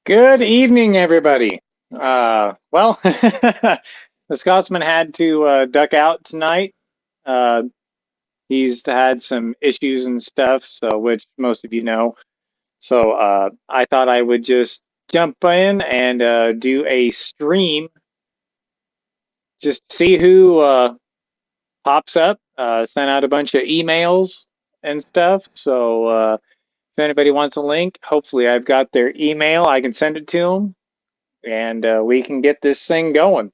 Good evening, everybody. Well, the Scotsman had to duck out tonight. Uh, he's had some issues and stuff, so which most of you know. So I thought I would just jump in and do a stream, just see who pops up. Sent out a bunch of emails and stuff. So if anybody wants a link, hopefully I've got their email. I can send it to them, and we can get this thing going.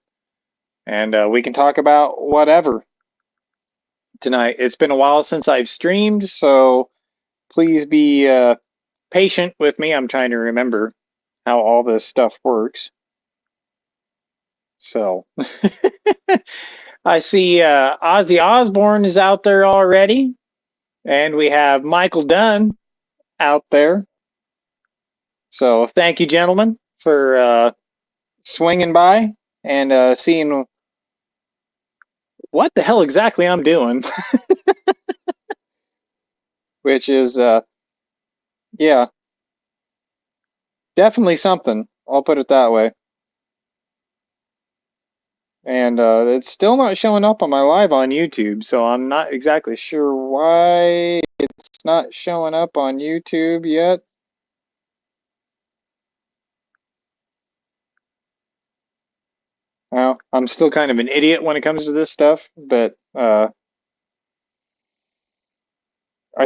And we can talk about whatever tonight. It's been a while since I've streamed, so please be patient with me. I'm trying to remember how all this stuff works. So I see Ozzy Osbourne is out there already, and we have Michael Dunn out there. So thank you, gentlemen, for swinging by and seeing what the hell exactly I'm doing, which is, yeah, definitely something. I'll put it that way. And it's still not showing up on my live on YouTube, so I'm not exactly sure why it's not showing up on YouTube yet. Well, I'm still kind of an idiot when it comes to this stuff, but I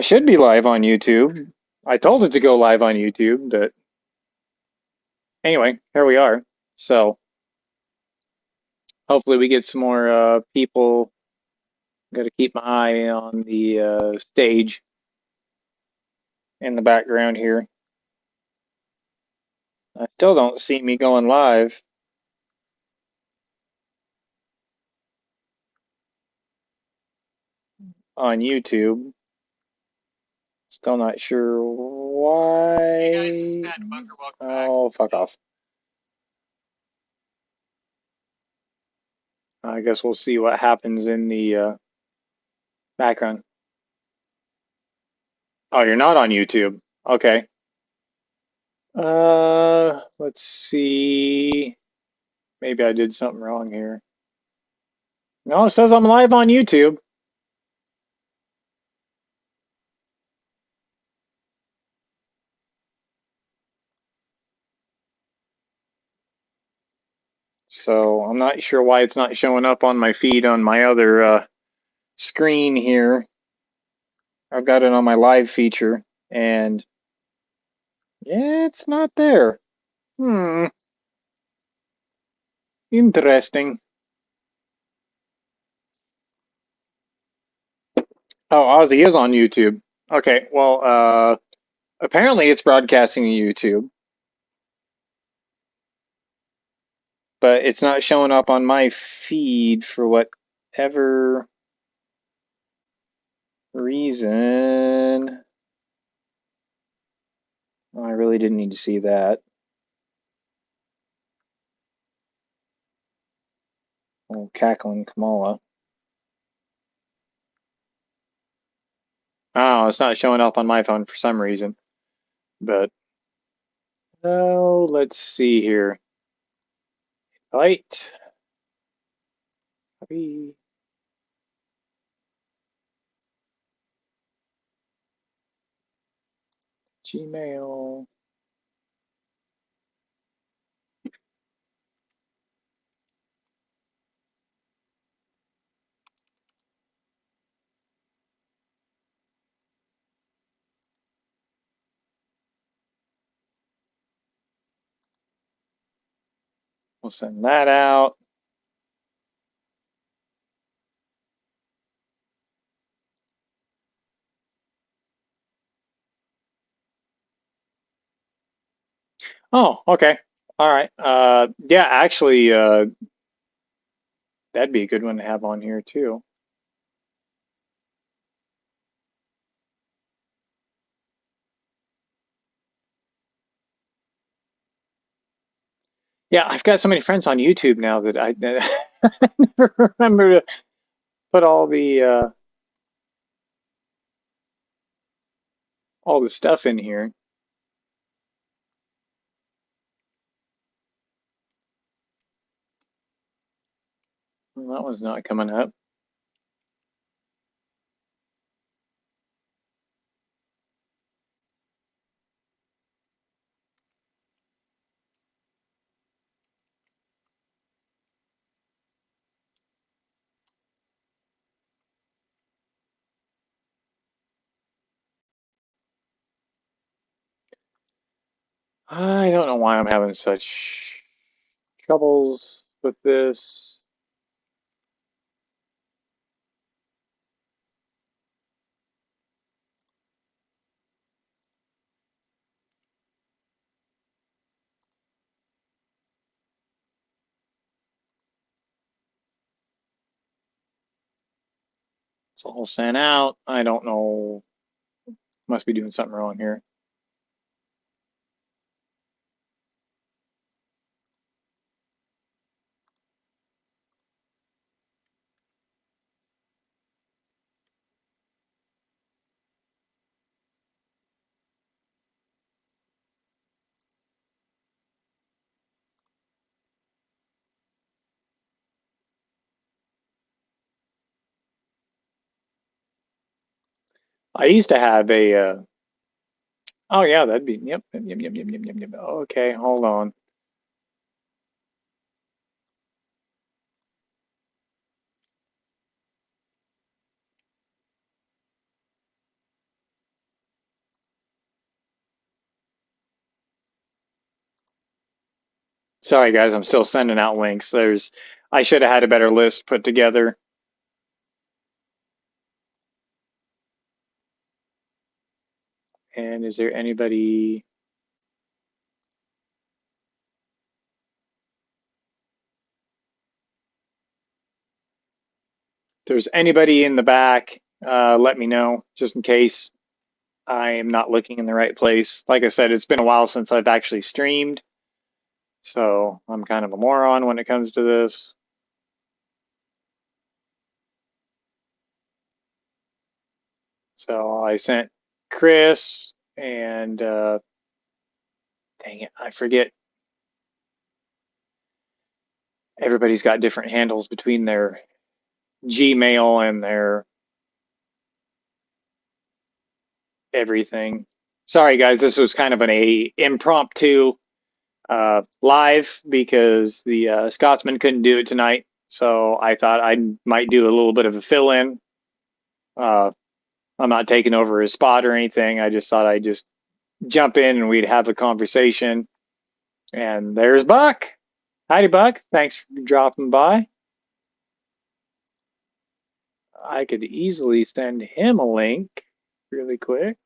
should be live on YouTube. I told it to go live on YouTube, but anyway, here we are. So hopefully we get some more people. Got to keep my eye on the stage in the background here. I still don't see me going live on YouTube. Still not sure why. Oh, fuck off. I guess we'll see what happens in the background. Oh, you're not on YouTube. Okay. Let's see. Maybe I did something wrong here. No, it says I'm live on YouTube. So I'm not sure why it's not showing up on my feed on my other screen here. I've got it on my live feature, and yeah, it's not there. Hmm, interesting. Oh, Ozzy is on YouTube. Okay, well, apparently it's broadcasting to YouTube, but it's not showing up on my feed for whatever reason. Oh, I really didn't need to see that. Oh, cackling Kamala. Oh, it's not showing up on my phone for some reason. But oh, let's see here. Invite. Copy. Gmail. We'll send that out. Oh, okay. All right. Yeah, actually, that'd be a good one to have on here too. Yeah, I've got so many friends on YouTube now that I never remember to put all the stuff in here. Well, that one's not coming up. I don't know why I'm having such troubles with this. It's all sent out. I don't know. Must be doing something wrong here. I used to have a, oh yeah, that'd be, yep, yep, yep, yep, yep, yep, yep, yep. Okay, hold on. Sorry guys, I'm still sending out links. I should have had a better list put together. And is there anybody? If there's anybody in the back, let me know just in case I am not looking in the right place. Like I said, it's been a while since I've actually streamed, so I'm kind of a moron when it comes to this. So I sent Chris and dang it, I forget. Everybody's got different handles between their Gmail and their everything. Sorry guys, this was kind of an impromptu live because the Scotsman couldn't do it tonight. So I thought I might do a little bit of a fill in. Uh, I'm not taking over his spot or anything. I just thought I'd just jump in and we'd have a conversation. And there's Buck. Howdy, Buck. Thanks for dropping by. I could easily send him a link really quick.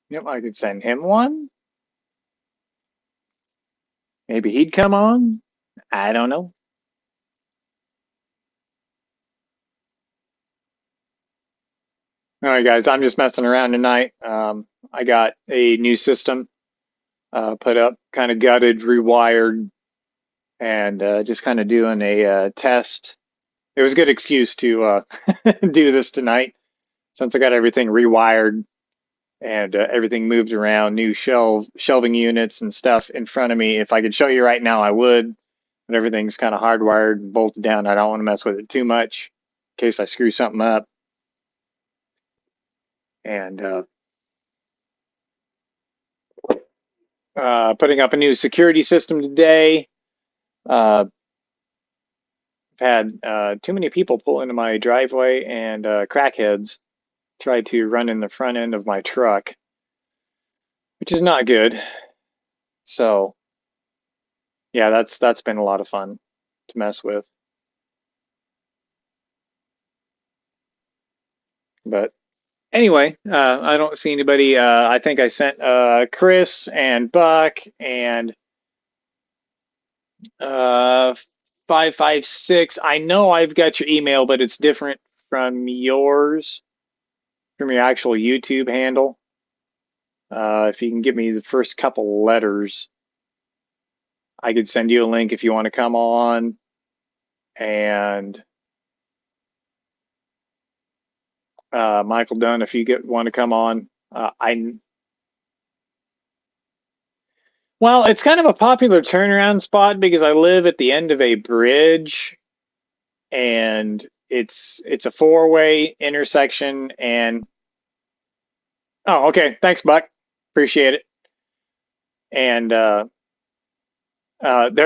Yep, I could send him one. Maybe he'd come on. I don't know. All right, guys, I'm just messing around tonight. I got a new system put up, kind of gutted, rewired, and just kind of doing a test. It was a good excuse to do this tonight since I got everything rewired and everything moved around, new shelving units and stuff in front of me. If I could show you right now, I would, but everything's kind of hardwired and bolted down. I don't want to mess with it too much in case I screw something up. And putting up a new security system today. I've had too many people pull into my driveway and crackheads try to run in the front end of my truck, which is not good. So yeah, that's been a lot of fun to mess with. But anyway, I don't see anybody. I think I sent Chris and Buck and uh, 556. I know I've got your email, but it's different from yours, from your actual YouTube handle. If you can give me the first couple letters, I could send you a link if you want to come on. And Michael Dunn, if you want to come on, well, it's kind of a popular turnaround spot because I live at the end of a bridge, and it's a four-way intersection. And oh, okay, thanks, Buck, appreciate it. And there's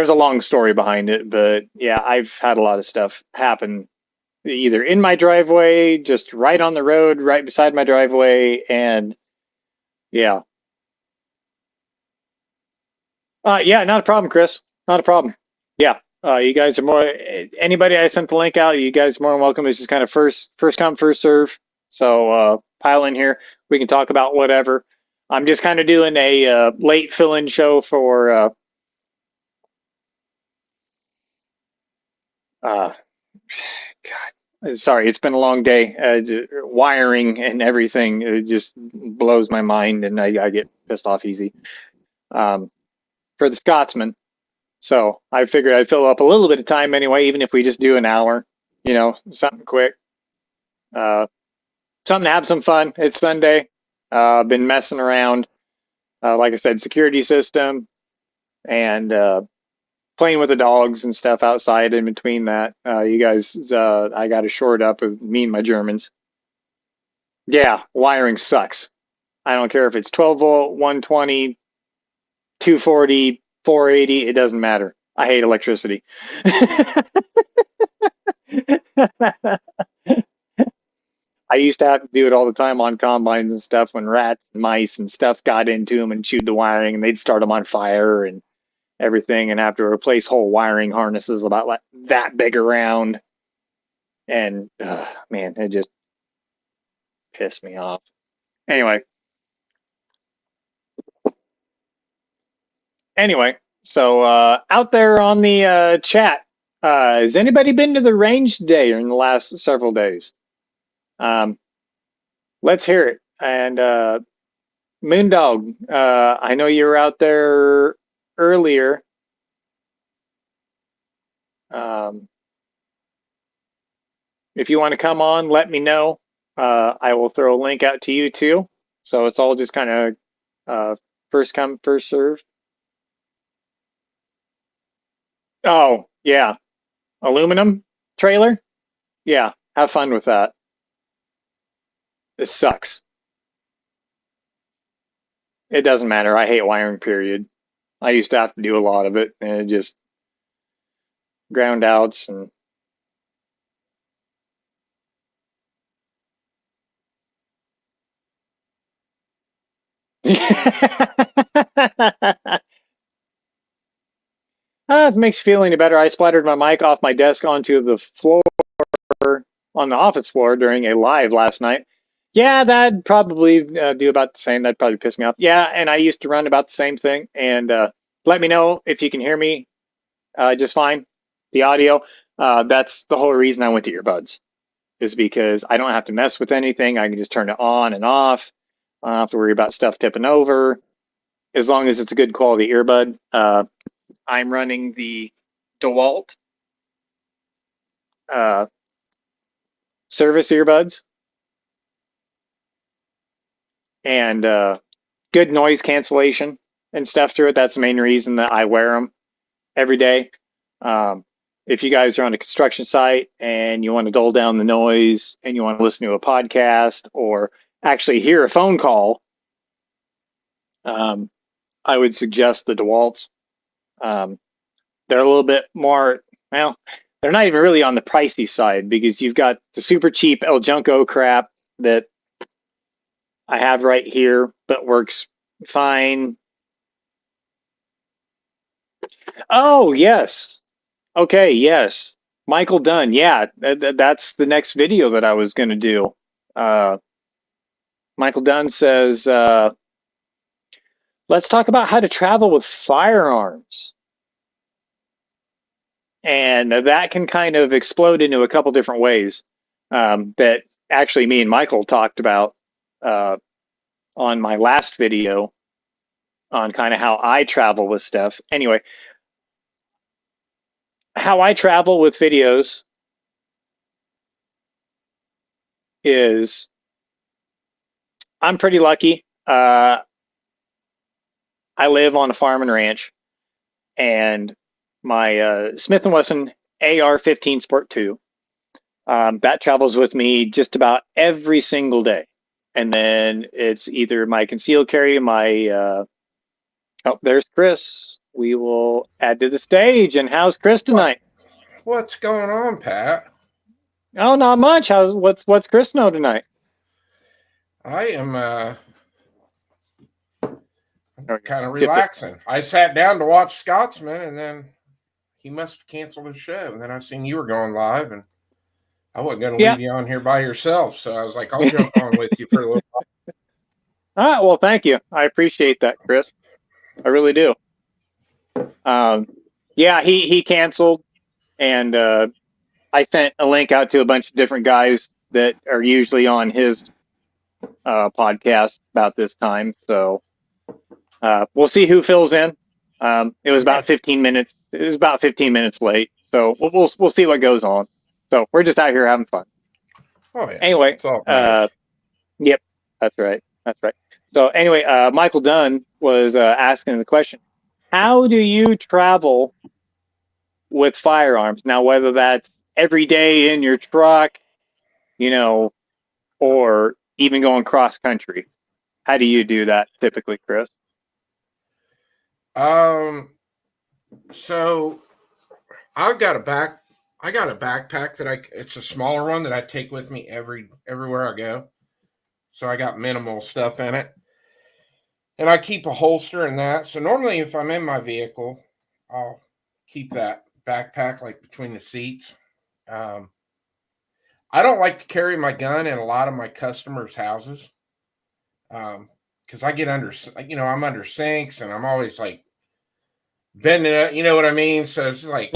a long story behind it, but yeah, I've had a lot of stuff happen either in my driveway, just right on the road, right beside my driveway, and yeah. Yeah, not a problem, Chris. Not a problem. Yeah. You guys are more, anybody I sent the link out, you guys are more than welcome. This is kind of first come, first serve. So pile in here. We can talk about whatever. I'm just kind of doing a late fill-in show for uh, God, sorry, it's been a long day. Wiring and everything, it just blows my mind, and I get pissed off easy. Um, for the Scotsman. So I figured I'd fill up a little bit of time anyway, even if we just do an hour, something quick, uh, something to have some fun. It's Sunday. Been messing around, like I said, security system and playing with the dogs and stuff outside. In between that, you guys, I got a short up of me and my Germans. Yeah, wiring sucks. I don't care if it's 12 volt, 120, 240, 480. It doesn't matter. I hate electricity. I used to have to do it all the time on combines and stuff when rats and mice and stuff got into them and chewed the wiring, and they'd start them on fire and everything, and have to replace whole wiring harnesses about like that big around. And man, it just pissed me off. Anyway, anyway, so out there on the chat, has anybody been to the range today or in the last several days? Um, let's hear it. And Moondog, I know you were out there earlier. Um, if you want to come on, let me know. I will throw a link out to you too. So it's all just kind of first come, first serve. Oh, yeah. Aluminum trailer? Yeah. Have fun with that. This sucks. It doesn't matter. I hate wiring, period. I used to have to do a lot of it, and it just ground outs and if it makes you feel any better, I splattered my mic off my desk onto the floor on the office floor during a live last night. Yeah, that'd probably do about the same. That'd probably piss me off. Yeah, and I used to run about the same thing. And let me know if you can hear me just fine. The audio. That's the whole reason I went to earbuds, is because I don't have to mess with anything. I can just turn it on and off. I don't have to worry about stuff tipping over. As long as it's a good quality earbud. I'm running the DeWalt uh, service earbuds, and good noise cancellation and stuff through it. That's the main reason that I wear them every day. Um, if you guys are on a construction site and you want to dull down the noise and you want to listen to a podcast or actually hear a phone call, um, I would suggest the DeWalt's. Um, they're a little bit more, well, they're not even really on the pricey side because you've got the super cheap El Junco crap that I have right here, but works fine. Oh, yes. Okay, yes. Michael Dunn. Yeah, that's the next video that I was going to do. Uh, Michael Dunn says, let's talk about how to travel with firearms. And that can kind of explode into a couple different ways that actually me and Michael talked about. Uh, on my last video on kind of how I travel with stuff. Anyway, how I travel with videos is I'm pretty lucky. I live on a farm and ranch, and my Smith & Wesson AR-15 Sport 2, that travels with me just about every single day. And then it's either my concealed carry, oh, there's Chris. We will add to the stage. And how's Chris tonight? What's going on, Pat? Oh, not much. What's Chris know tonight? I am kind of relaxing. I sat down to watch Scotsman, and then he must have canceled his show. And then I seen you were going live, and I wasn't going to leave you on here by yourself. So I was like, I'll jump on with you for a little while. All right. Well, thank you. I appreciate that, Chris. I really do. Yeah, he canceled, and I sent a link out to a bunch of different guys that are usually on his podcast about this time. So we'll see who fills in. It was about 15 minutes. It was about 15 minutes late. So we'll see what goes on. So we're just out here having fun. Oh yeah. Anyway, yep, that's right. That's right. So anyway, Michael Dunn was asking the question: how do you travel with firearms? Now, whether that's every day in your truck, or even going cross country, how do you do that typically, Chris? So I got a backpack that it's a smaller one that I take with me everywhere I go. So I got minimal stuff in it. And I keep a holster in that. So normally if I'm in my vehicle, I'll keep that backpack like between the seats. I don't like to carry my gun in a lot of my customers' houses. Because I get I'm under sinks and I'm always like bending it, you know what I mean? So it's like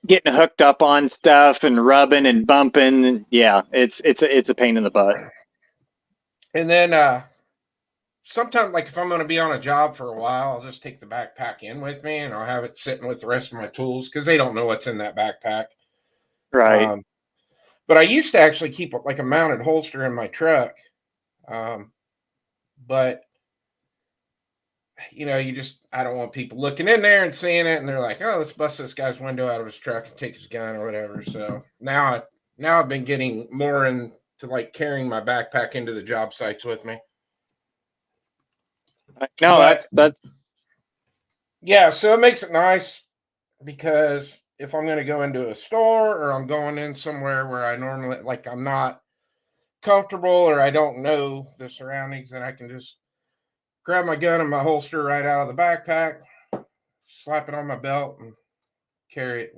getting hooked up on stuff and rubbing and bumping. Yeah, it's a pain in the butt. And then sometimes, like if I'm going to be on a job for a while, I'll just take the backpack in with me and I'll have it sitting with the rest of my tools because they don't know what's in that backpack. Right. But I used to actually keep like a mounted holster in my truck. But I don't want people looking in there and seeing it and they're like, oh, let's bust this guy's window out of his truck and take his gun or whatever. So now I've been getting more into like carrying my backpack into the job sites with me. No, that's yeah. So it makes it nice because if I'm going to go into a store or I'm going in somewhere where I normally I'm not comfortable or I don't know the surroundings, then I can just grab my gun and my holster right out of the backpack, slap it on my belt and carry it,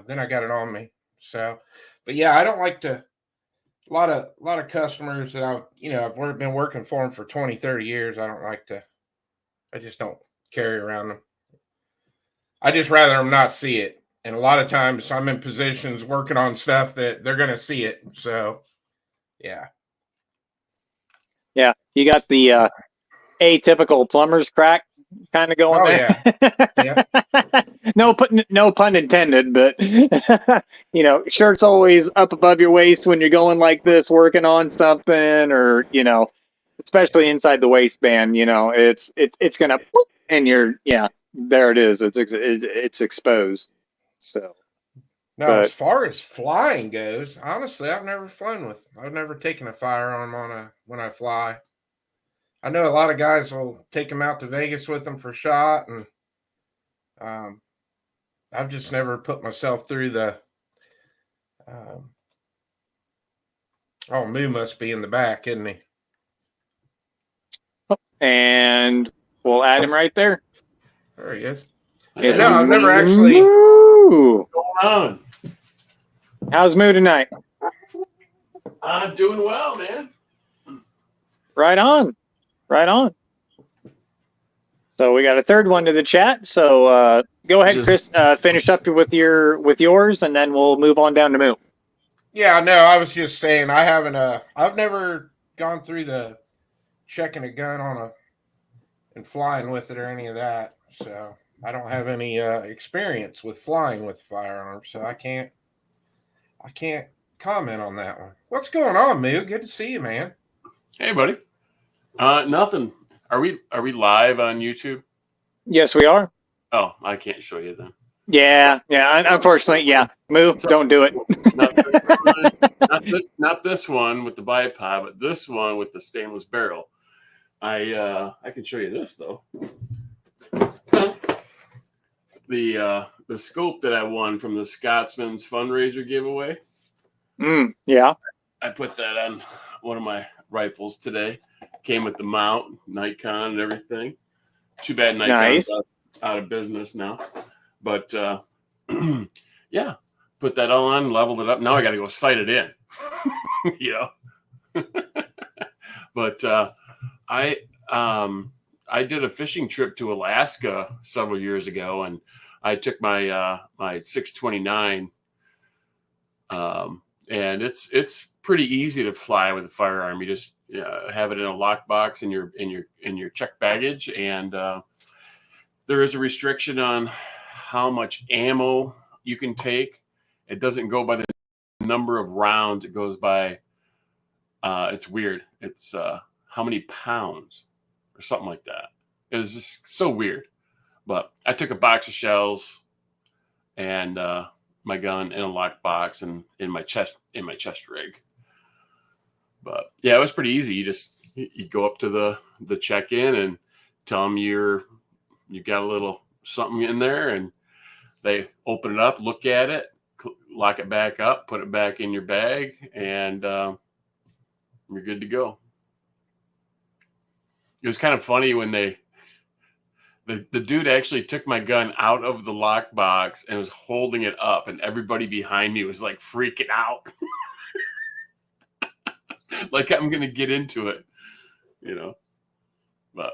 then I got it on me. So, but yeah, I don't like to, a lot of customers that I've been working for them for 20, 30 years. I just don't carry around them. I just rather them not see it. And a lot of times I'm in positions working on stuff that they're going to see it. So, yeah. Yeah. You got the atypical plumber's crack kind of going there. Yeah. No pun intended, but shirt's always up above your waist when you're going like this, working on something, or especially inside the waistband. It's gonna, and there it is. It's exposed. So. Now, as far as flying goes, honestly, I've never taken a firearm when I fly. I know a lot of guys will take them out to Vegas with them for shot, and I've just never put myself through the. Moo must be in the back, isn't he? And we'll add him right there. There he is. No, I've never actually. What's going on? How's Moo tonight? I'm doing well, man. Right on. So we got a third one to the chat. So go ahead, Chris. Finish up with yours, and then we'll move on down to Moo. Yeah, no, I was just saying I've never gone through the checking a gun and flying with it or any of that. So I don't have any experience with flying with firearms, so I can't comment on that one. What's going on, Moo? Good to see you, man. Hey, buddy. Nothing. Are we live on YouTube? Yes, we are. Oh, I can't show you then. Yeah. Unfortunately, yeah. Move. Don't do it. Not this one with the bipod, but this one with the stainless barrel. I can show you this though. The scope that I won from the Scotsman's fundraiser giveaway. Yeah. I put that on one of my rifles today. Came with the mount, Nikon, and everything. Too bad Nikon's out of business now. But yeah, put that all on, leveled it up. Now I got to go sight it in. But I did a fishing trip to Alaska several years ago, and I took my my 629, and it's pretty easy to fly with a firearm. You just have it in a lockbox in your check baggage, and there is a restriction on how much ammo you can take. It doesn't go by the number of rounds; it goes by it's weird. It's how many pounds or something like that. It was just so weird. But I took a box of shells and my gun in a lockbox and in my chest rig. But yeah, it was pretty easy. You go up to the check-in and tell them you got a little something in there, and they open it up, look at it, lock it back up, put it back in your bag, and you're good to go. It was kind of funny when the dude actually took my gun out of the lockbox and was holding it up, and everybody behind me was like freaking out. Like I'm going to get into it, But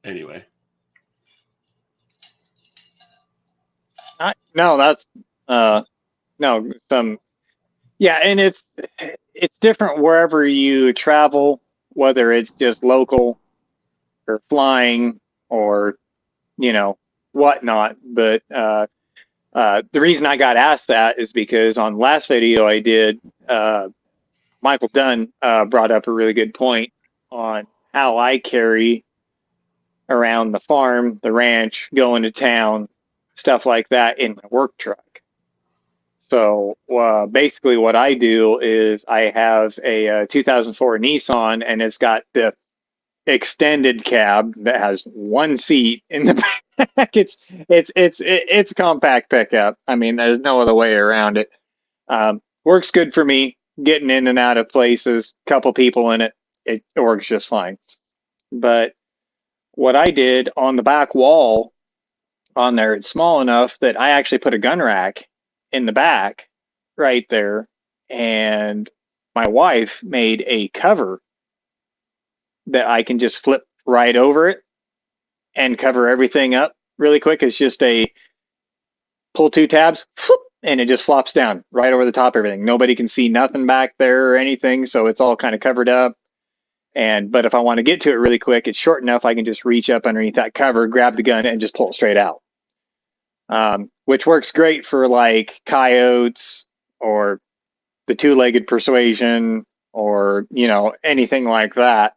anyway. Yeah, and it's different wherever you travel, whether it's just local or flying or whatnot. But the reason I got asked that is because on the last video I did, Michael Dunn brought up a really good point on how I carry around the farm, the ranch, going to town, stuff like that in my work truck. So basically what I do is I have a 2004 Nissan, and it's got the extended cab that has one seat in the back. It's a compact pickup. I mean, there's no other way around it. Works good for me getting in and out of places. Couple people in it, it works just fine. But what I did on the back wall on there, it's small enough that I actually put a gun rack in the back right there, and my wife made a cover that I can just flip right over it and cover everything up really quick. It's just a pull two tabs, whoop, and it just flops down right over the top of everything. Nobody can see nothing back there or anything, so it's all kind of covered up. But if I want to get to it really quick, it's short enough I can just reach up underneath that cover, grab the gun, and just pull it straight out. Which works great for like coyotes or the two-legged persuasion or anything like that.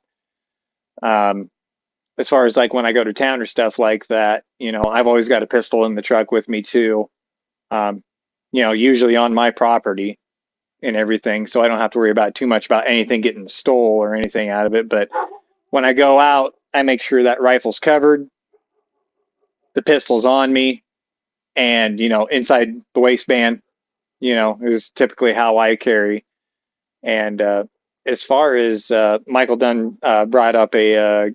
As far as like when I go to town or stuff like that, I've always got a pistol in the truck with me too. Usually on my property and everything, so I don't have to worry about too much about anything getting stole or anything out of it. But when I go out, I make sure that rifle's covered, the pistol's on me, and inside the waistband, is typically how I carry. And as far as Michael Dunn brought up a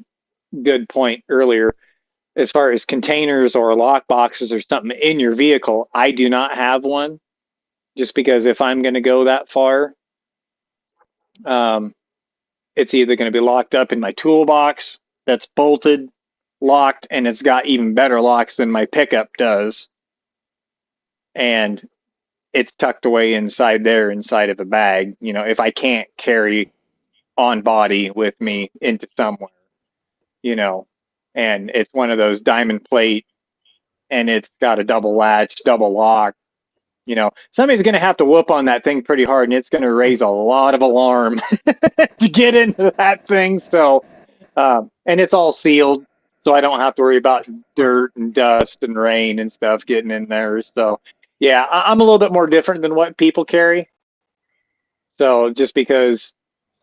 good point earlier, as far as containers or lock boxes or something in your vehicle, I do not have one, just because if I'm going to go that far, it's either going to be locked up in my toolbox that's bolted, locked, and it's got even better locks than my pickup does, and it's tucked away inside of a bag. If I can't carry on body with me into somewhere, you know, and it's one of those diamond plate and it's got a double latch, double lock. You know, somebody's going to have to whoop on that thing pretty hard, and it's going to raise a lot of alarm to get into that thing. So, and it's all sealed, so I don't have to worry about dirt and dust and rain and stuff getting in there. So, yeah, I'm a little bit more different than what people carry. So, just because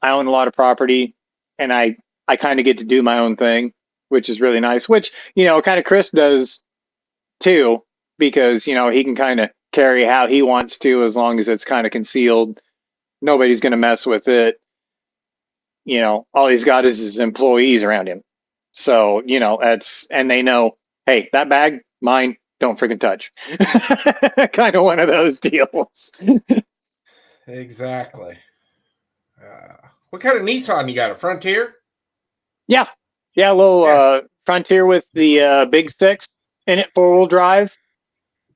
I own a lot of property, and I kind of get to do my own thing, which is really nice. Which, you know, kind of Chris does too, because you know he can kind of carry how he wants to as long as it's kind of concealed. Nobody's going to mess with it. You know, all he's got is his employees around him. So, you know, and they know, hey, that bag, mine, don't freaking touch. Kind of one of those deals. Exactly. What kind of Nissan you got? A Frontier? Yeah. Yeah, a little Frontier with the big six in it, 4-wheel drive.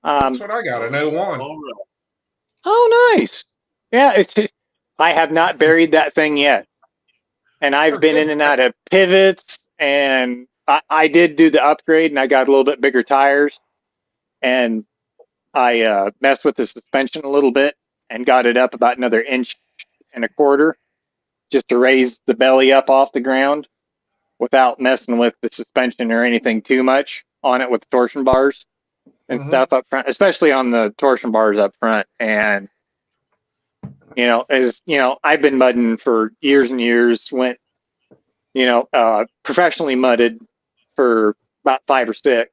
That's what I got, an 01. Oh, nice. Yeah, I have not buried that thing yet. And I've been in and out of pivots, and I did do the upgrade, and I got a little bit bigger tires. And I messed with the suspension a little bit and got it up about another 1.25 inches just to raise the belly up off the ground without messing with the suspension or anything too much on it with the torsion bars and stuff up front, especially on the torsion bars up front. And, you know, as you know, I've been mudding for years and years, went, you know, professionally mudded for about 5 or 6.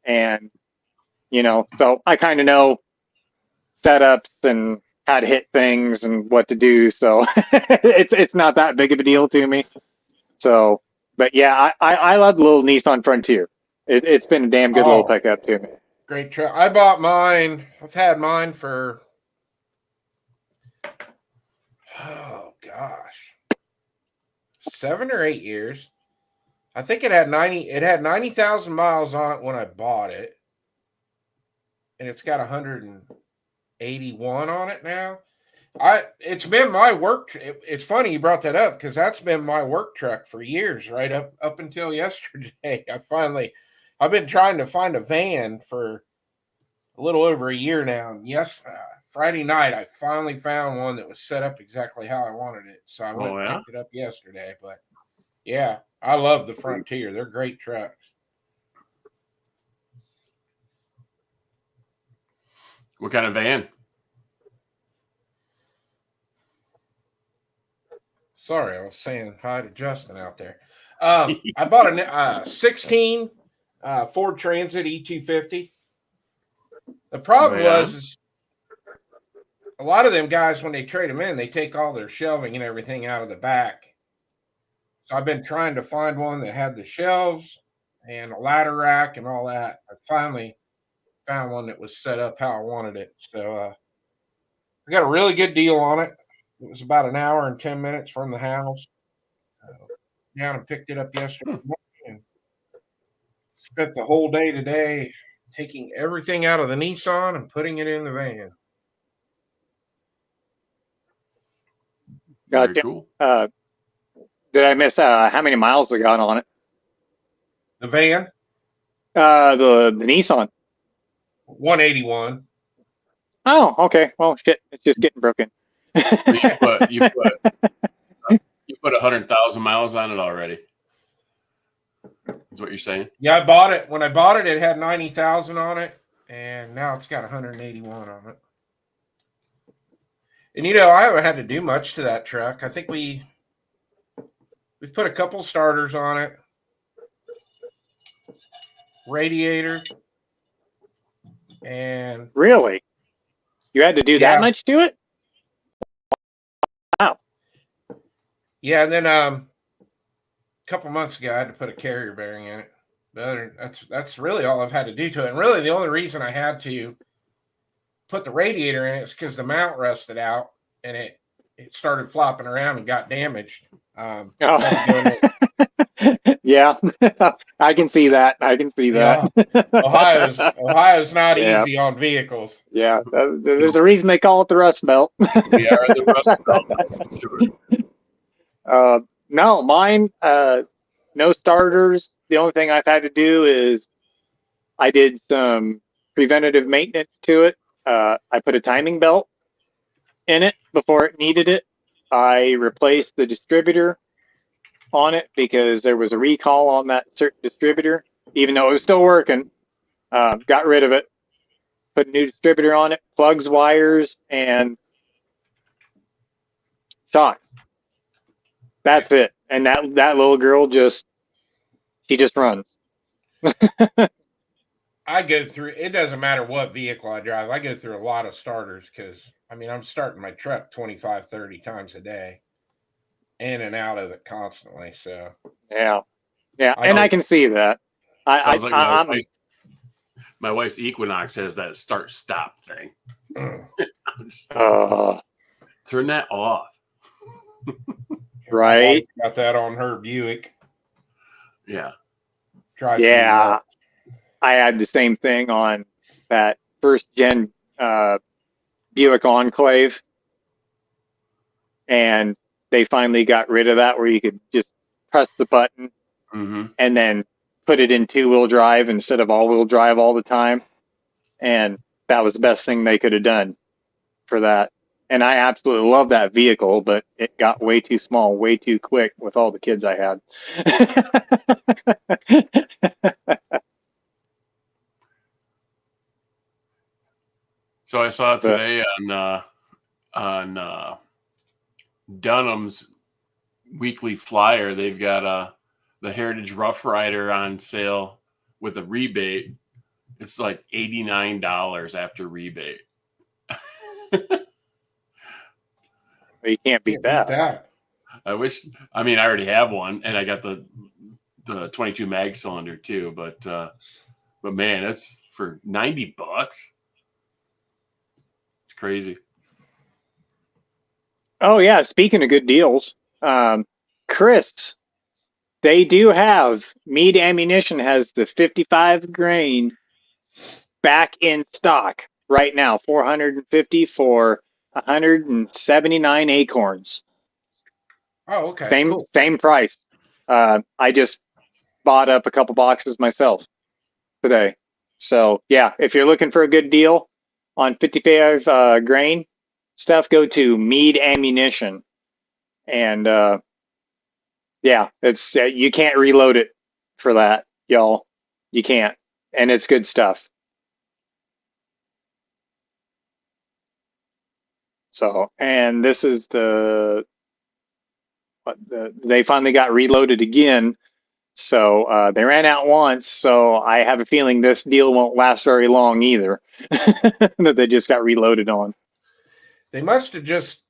And, you know, so I kind of know setups and how to hit things and what to do. So it's not that big of a deal to me. So, but yeah, I love the little Nissan Frontier. It's been a damn good little pickup to me. Great truck. I bought mine. I've had mine for, oh gosh, 7 or 8 years. I think it had 90,000 miles on it when I bought it. And it's got 181 on it now. It's been my work. It's funny you brought that up because that's been my work truck for years, right up until yesterday. I've been trying to find a van for a little over a year now. And yes, Friday night I finally found one that was set up exactly how I wanted it. So I went and picked it up yesterday. But yeah, I love the Frontier. They're great trucks. What kind of van? Sorry, I was saying hi to Justin out there. I bought a 16 Ford Transit E250. The problem was a lot of them guys, when they trade them in, they take all their shelving and everything out of the back. So I've been trying to find one that had the shelves and a ladder rack and all that. I finally found one that was set up how I wanted it. So I got a really good deal on it. It was about 1 hour and 10 minutes from the house. Down and picked it up yesterday morning and spent the whole day today taking everything out of the Nissan and putting it in the van. Very cool. Did I miss how many miles they got on it? The van? The Nissan. 181. Oh, okay. Well, shit, it's just getting broken. You put 100,000 miles on it already. Is what you're saying? Yeah, I bought it. When I bought it, it had 90,000 on it, and now it's got 181 on it. And you know, I haven't had to do much to that truck. I think we've put a couple starters on it, radiator, and really, you had to do that much to it? Wow. Yeah, and then a couple months ago, I had to put a carrier bearing in it. That's really all I've had to do to it. And really, the only reason I had to put the radiator in it is because the mount rusted out and it started flopping around and got damaged. Yeah, I can see that. Ohio's not easy on vehicles. Yeah, there's a reason they call it the Rust Belt. We are the Rust Belt. Sure. No, mine, no starters. The only thing I've had to do is I did some preventative maintenance to it. I put a timing belt in it before it needed it. I replaced the distributor on it because there was a recall on that certain distributor, even though it was still working. Got rid of it, put a new distributor on it, plugs, wires, and shocks. That's it. And that little girl she just runs. I go through, it doesn't matter what vehicle I drive. I go through a lot of starters because, I mean, I'm starting my truck 25, 30 times a day, in and out of it constantly. So, Yeah, yeah, I and I don't, can see that. Sounds like I'm my wife's Equinox has that start stop thing. I'm just like, uh, turn that off. my right. wife's got that on her Buick. Yeah. Drives me Yeah, nuts. I had the same thing on that first gen Buick Enclave, and they finally got rid of that where you could just press the button Mm-hmm. and then put it in two-wheel drive instead of all-wheel drive all the time. And that was the best thing they could have done for that. And I absolutely love that vehicle, but it got way too small, way too quick with all the kids I had. So I saw But today on Dunham's weekly flyer, they've got the Heritage Rough Rider on sale with a rebate. It's like $89 after rebate. you can't beat Can't beat that. that. I wish. I mean, I already have one, and I got the 22 mag cylinder too. But man, it's for $90. It's crazy. Oh yeah, speaking of good deals, Chris, they do have Meade Ammunition has the 55 grain back in stock right now, 450 for 179 acorns. Oh, okay, Same cool. same price. I just bought up a couple boxes myself today. So yeah, if you're looking for a good deal on 55 grain stuff, go to Meade Ammunition, and yeah, it's you can't reload it for that, y'all. You can't, and it's good stuff. So, and this is they finally got reloaded again. So they ran out once. So I have a feeling this deal won't last very long either. That they just got reloaded on. They must have just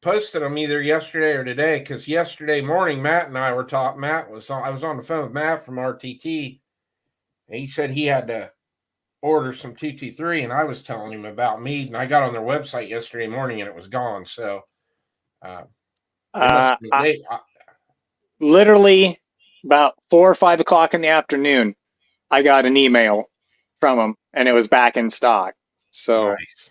posted them either yesterday or today because yesterday morning Matt and I were talking. I was on the phone with Matt from RTT, and he said he had to order some 223, and I was telling him about Meade, and I got on their website yesterday morning and it was gone. So they must Literally about 4 or 5 o'clock in the afternoon, I got an email from them, and it was back in stock. So, nice.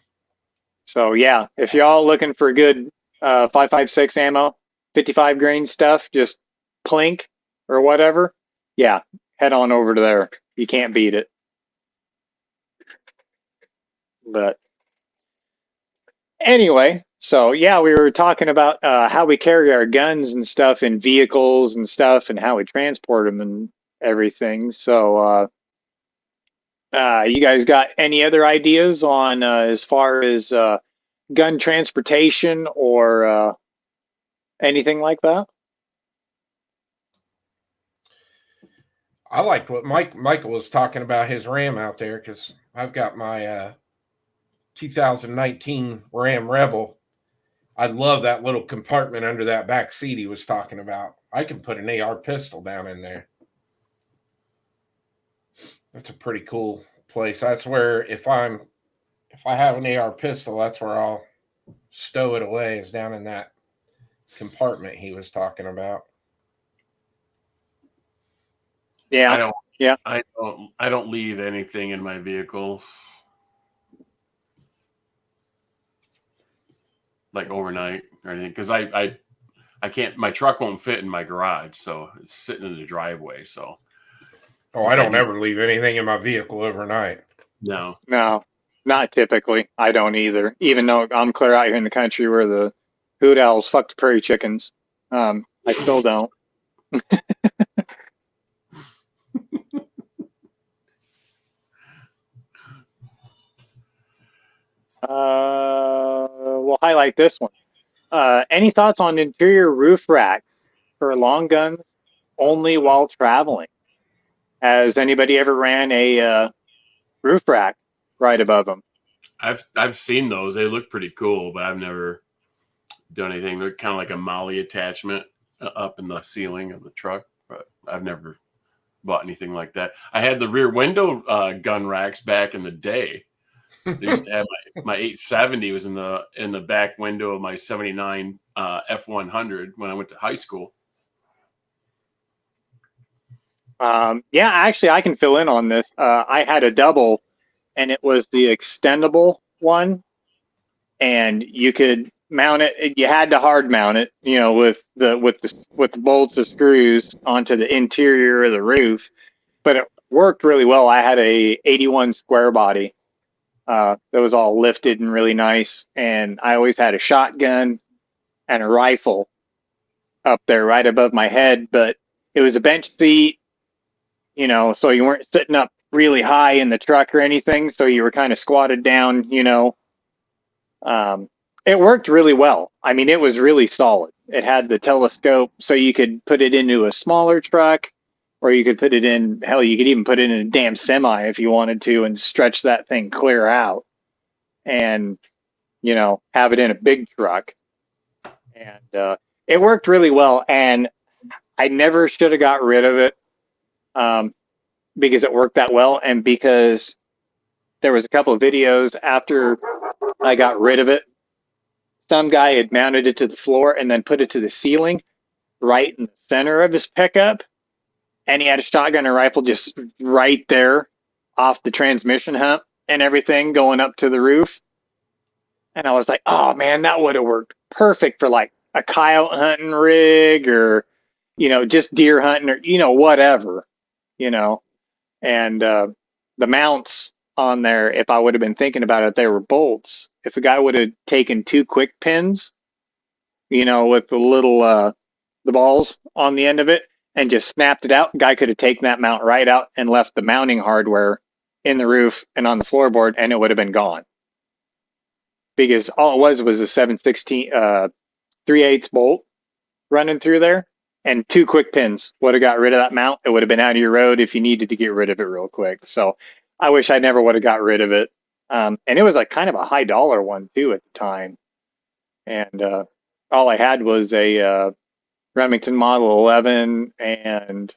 so yeah, if y'all looking for good 5.56 ammo, 55 grain stuff, just plink or whatever, yeah, head on over to there. You can't beat it. But anyway, so yeah, we were talking about how we carry our guns and stuff in vehicles and stuff, and how we transport them and everything. So, you guys got any other ideas on as far as gun transportation or anything like that? I liked what Michael was talking about his Ram out there because I've got my 2019 Ram Rebel. I love that little compartment under that back seat he was talking about. I can put an AR pistol down in there. That's a pretty cool place. That's where if I have an AR pistol, that's where I'll stow it away, is down in that compartment he was talking about. Yeah, I don't leave anything in my vehicles like overnight or anything because I my truck won't fit in my garage, so it's sitting in the driveway. So I don't ever leave anything in my vehicle overnight. No, not typically. I don't either. Even though I'm clear out here in the country where the hoot owls fuck the prairie chickens, I still don't. We'll highlight this one. Any thoughts on interior roof racks for long guns only while traveling? Has anybody ever ran a roof rack right above them? I've seen those. They look pretty cool, but I've never done anything. They're kind of like a molly attachment up in the ceiling of the truck, but I've never bought anything like that. I had the rear window gun racks back in the day. They used to have my 870 was in the back window of my 79 F100 when I went to high school. Yeah, actually, I can fill in on this. I had a double, and it was the extendable one, and you could mount it. You had to hard mount it, with the bolts or screws onto the interior of the roof, but it worked really well. I had a 81 square body that was all lifted and really nice, and I always had a shotgun and a rifle up there right above my head, but it was a bench seat, so you weren't sitting up really high in the truck or anything, so you were kind of squatted down. It worked really well. I mean, it was really solid. It had the telescope, so you could put it into a smaller truck, or you could put it in, hell, you could even put it in a damn semi if you wanted to and stretch that thing clear out and, have it in a big truck. And it worked really well. And I never should have got rid of it. Because it worked that well, and because there was a couple of videos after I got rid of it. Some guy had mounted it to the floor and then put it to the ceiling right in the center of his pickup, and he had a shotgun and rifle just right there off the transmission hump and everything going up to the roof. And I was like, oh man, that would have worked perfect for like a coyote hunting rig, or just deer hunting, or whatever. And the mounts on there, if I would have been thinking about it, they were bolts. If a guy would have taken 2 quick pins, with the little the balls on the end of it, and just snapped it out, the guy could have taken that mount right out and left the mounting hardware in the roof and on the floorboard, and it would have been gone. Because all it was a 7/16 3/8 bolt running through there, and 2 quick pins would have got rid of that mount. It would have been out of your road if you needed to get rid of it real quick. So I wish I never would have got rid of it. And it was like kind of a high dollar one too at the time. And all I had was a Remington Model 11 and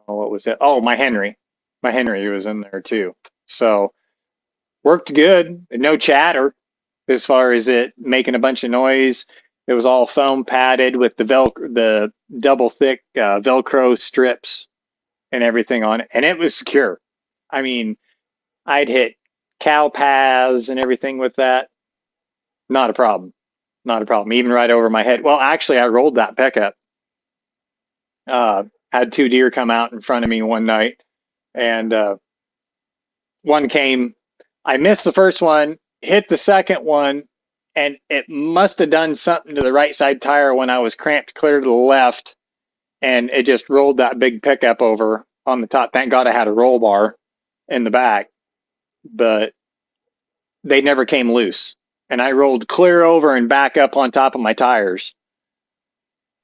what was it? Oh, my Henry. My Henry was in there too. So worked good. No chatter as far as it making a bunch of noise. It was all foam padded with the double thick Velcro strips and everything on it, and it was secure. I mean, I'd hit cow paths and everything with that. Not a problem. Not a problem. Even right over my head. Well, actually, I rolled that pickup. Had 2 deer come out in front of me one night, and one came. I missed the first one, hit the second one, and it must have done something to the right side tire when I was cramped clear to the left, and it just rolled that big pickup over on the top. Thank God I had a roll bar in the back, but they never came loose. And I rolled clear over and back up on top of my tires,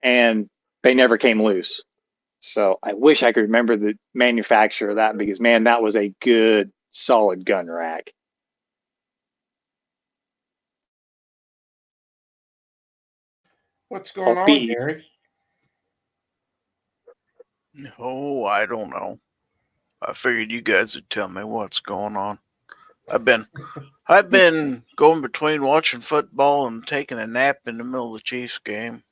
and they never came loose. So I wish I could remember the manufacturer of that, because, man, that was a good, solid gun rack. What's going on, Gary? Oh, I don't know. I figured you guys would tell me what's going on. I've been going between watching football and taking a nap in the middle of the Chiefs game.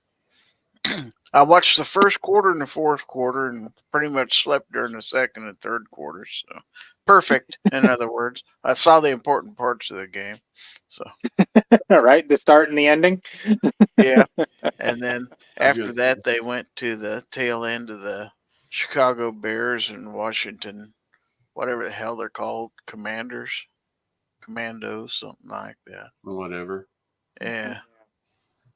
I watched the first quarter and the fourth quarter, and pretty much slept during the second and third quarters. So perfect. In other words, I saw the important parts of the game. So All right, the start and the ending. yeah, and then I was after gonna that, they went to the tail end of the Chicago Bears and Washington, whatever the hell they're called, commandos, something like that. whatever. Yeah.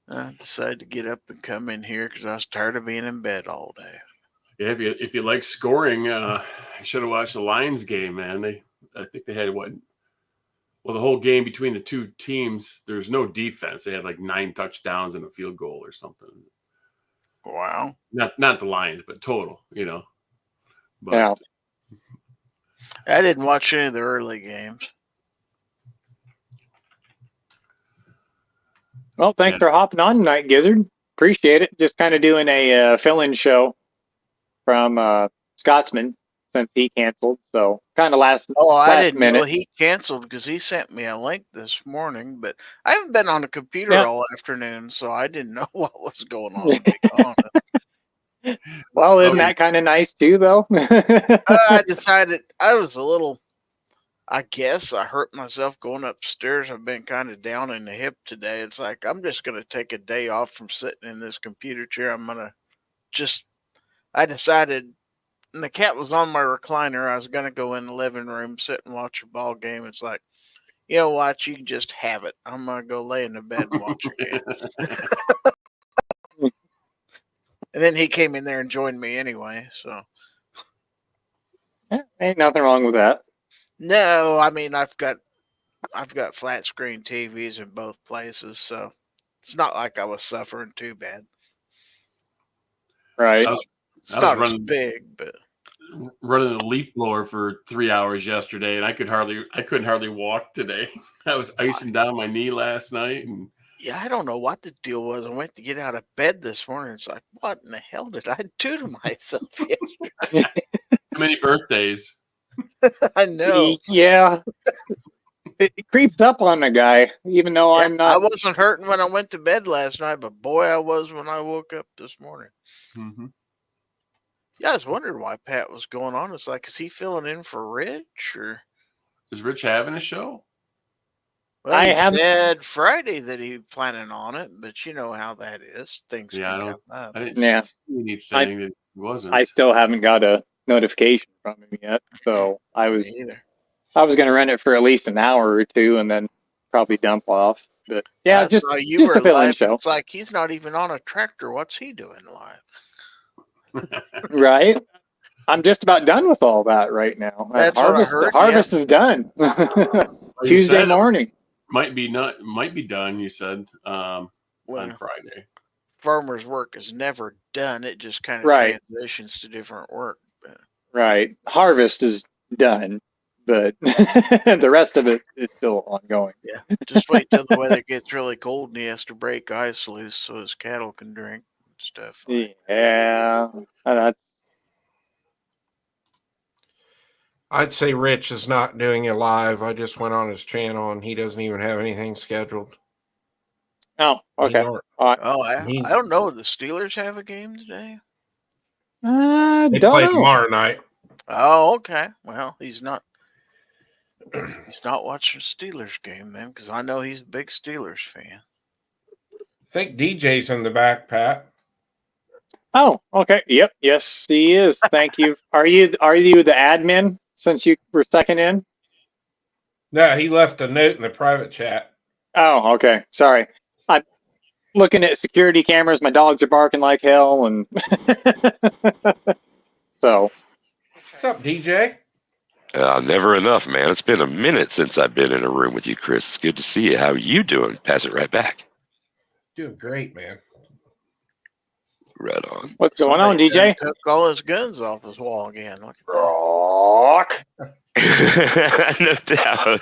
I decided to get up and come in here because I was tired of being in bed all day. Yeah, if you like scoring, you should have watched the Lions game, man. I think they had what? Well, the whole game between the two teams, there's no defense. They had like 9 touchdowns and a field goal or something. Wow. Not the Lions, but total, But Yeah. I didn't watch any of the early games. Well, thanks for hopping on tonight, Gizzard. Appreciate it. Just kind of doing a fill-in show from Scotsman since he canceled. So kind of last I didn't know minute. he canceled because he sent me a link this morning, but I haven't been on the computer Yeah. all afternoon, so I didn't know what was going on. To be honest. Well, isn't that kind of nice too, though? I decided I was a little. I guess I hurt myself going upstairs. I've been kind of down in the hip today. It's like I'm just going to take a day off from sitting in this computer chair. I'm going to I decided, and the cat was on my recliner. I was going to go in the living room, sit and watch a ball game. It's like, you know what? You can just have it. I'm going to go lay in the bed and watch a game. And then he came in there and joined me anyway. So Ain't nothing wrong with that. no, I mean I've got flat screen TVs in both places, so it's not like I was suffering too bad. Right. It's not as big, but running a leaf blower for 3 hours yesterday, and I couldn't hardly walk today. I was icing down my knee last night, and yeah, I don't know what the deal was. I went to get out of bed this morning. It's like, what in the hell did I do to myself yesterday? too many birthdays. I know. Yeah. It creeps up on the guy, even though I'm not. I wasn't hurting when I went to bed last night, but boy, I was when I woke up this morning. Mm-hmm. Yeah, I was wondering why Pat was going on. It's like, is he filling in for Rich, or Is Rich having a show? well, he said Friday that he planning on it, but you know how that is. Things can come up. I didn't Yeah. see anything that he wasn't. I still haven't got a notification from him yet, so I was Me either. going to rent it for at least an hour or two, and then probably dump off. But yeah, I just saw you just were a fill-in live. show, It's like he's not even on a tractor. What's he doing live? right? I'm just about done with all that right now. That's what I heard, Harvest is done. You Tuesday said it morning. might be done. You said on Well, Friday. farmer's work is never done. It just kind of Right. transitions to different work. But Right. Harvest is done, but the rest of it is still ongoing. yeah, just wait till the weather gets really cold and he has to break ice loose so his cattle can drink and stuff. Yeah. That's I'd say Rich is not doing it live. I just went on his channel and he doesn't even have anything scheduled. oh, okay. Oh, I don't know. The Steelers have a game today? They Don't play know. tomorrow night. Oh, okay. Well, he's not watching Steelers game then, because I know he's a big Steelers fan. I think DJ's in the back, Pat. Oh, okay. Yep. Yes, he is. Thank you. Are you the admin since you were second in? No, he left a note in the private chat. Oh, okay. Sorry. I'm looking at security cameras. My dogs are barking like hell, and so. What's up, DJ? Never enough, man. It's been a minute since I've been in a room with you, Chris. It's good to see you. How are you doing? Pass it right back. Doing great, man. Right on. What's going on, DJ? Took all his guns off his wall again. Look at that. Rock. No doubt.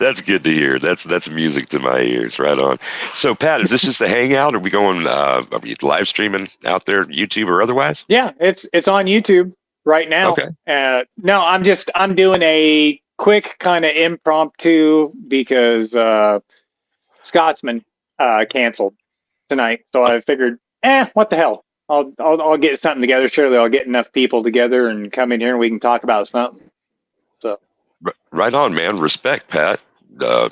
That's good to hear. That's music to my ears. Right on. So, Pat, is this just a hangout? Are we going? Are we live streaming out there, YouTube or otherwise? Yeah, it's on YouTube right now. Okay. No, I'm doing a quick kind of impromptu because Scotsman canceled tonight, so I figured what the hell? I'll get something together. Surely I'll get enough people together and come in here and we can talk about something. So Right on, man. Respect, Pat.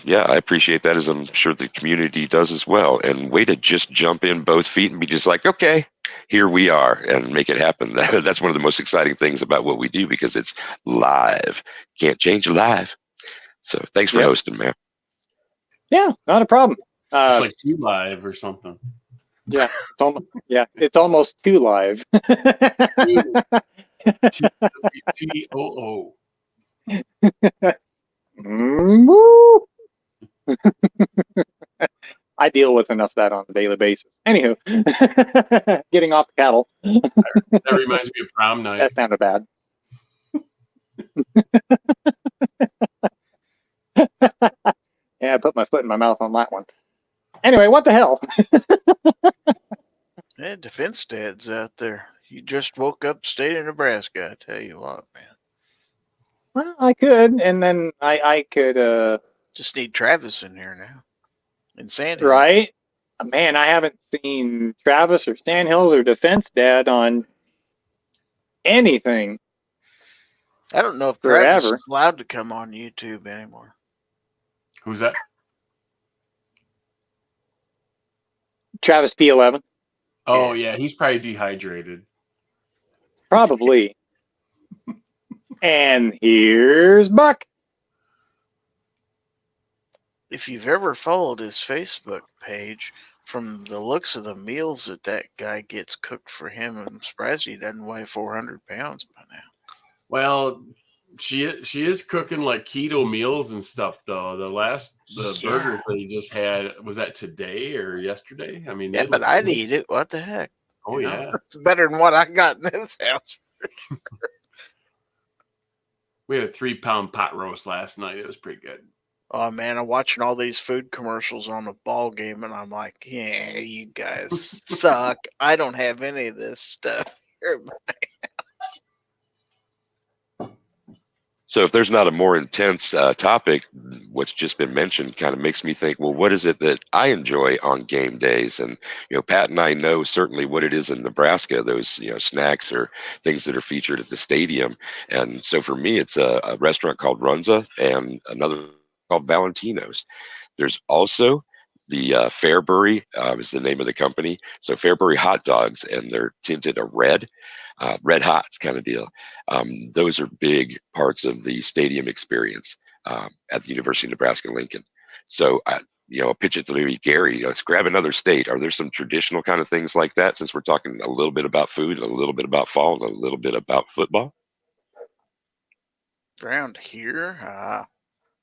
Yeah, I appreciate that, as I'm sure the community does as well. And way to just jump in both feet and be just like, okay, here we are, and make it happen. That's one of the most exciting things about what we do, because it's live. Can't change live. So thanks for hosting, man. Yeah, not a problem. It's like Q Live or something. Yeah, it's almost too live. TOO. Woo. I deal with enough of that on a daily basis. Anywho, getting off the cattle. That reminds me of prom night. That sounded bad. Yeah, I put my foot in my mouth on that one. Anyway, what the hell? Yeah, defense dads out there. You just woke up state of Nebraska, I tell you what, man. Well, I could, and then I could just need Travis in here now. And Sandhill. Right? Man, I haven't seen Travis or Sandhills or Defense Dad on anything. I don't know if forever. Travis is allowed to come on YouTube anymore. Who's that? Travis P11. Oh, yeah, he's probably dehydrated. Probably. And here's Buck. If you've ever followed his Facebook page, from the looks of the meals that guy gets cooked for him, I'm surprised he doesn't weigh 400 pounds by now. Well, she is cooking like keto meals and stuff, though. The burgers that he just had, was that today or yesterday? I mean, yeah, but I'd eat it. What the heck? Oh, yeah. It's better than what I got in this house. We had a 3-pound pot roast last night. It was pretty good. Oh, man, I'm watching all these food commercials on the ball game, and I'm like, yeah, you guys suck. I don't have any of this stuff here. So if there's not a more intense topic, what's just been mentioned kind of makes me think, well, what is it that I enjoy on game days? And, Pat and I know certainly what it is in Nebraska, those, snacks or things that are featured at the stadium. And so for me, it's a restaurant called Runza and another called Valentino's. There's also the Fairbury is the name of the company. So Fairbury hot dogs, and they're tinted a red. Red Hots kind of deal. Those are big parts of the stadium experience at the University of Nebraska-Lincoln. So, I'll pitch it to maybe Gary. Let's grab another state. Are there some traditional kind of things like that, since we're talking a little bit about food, a little bit about fall, and a little bit about football? Around here,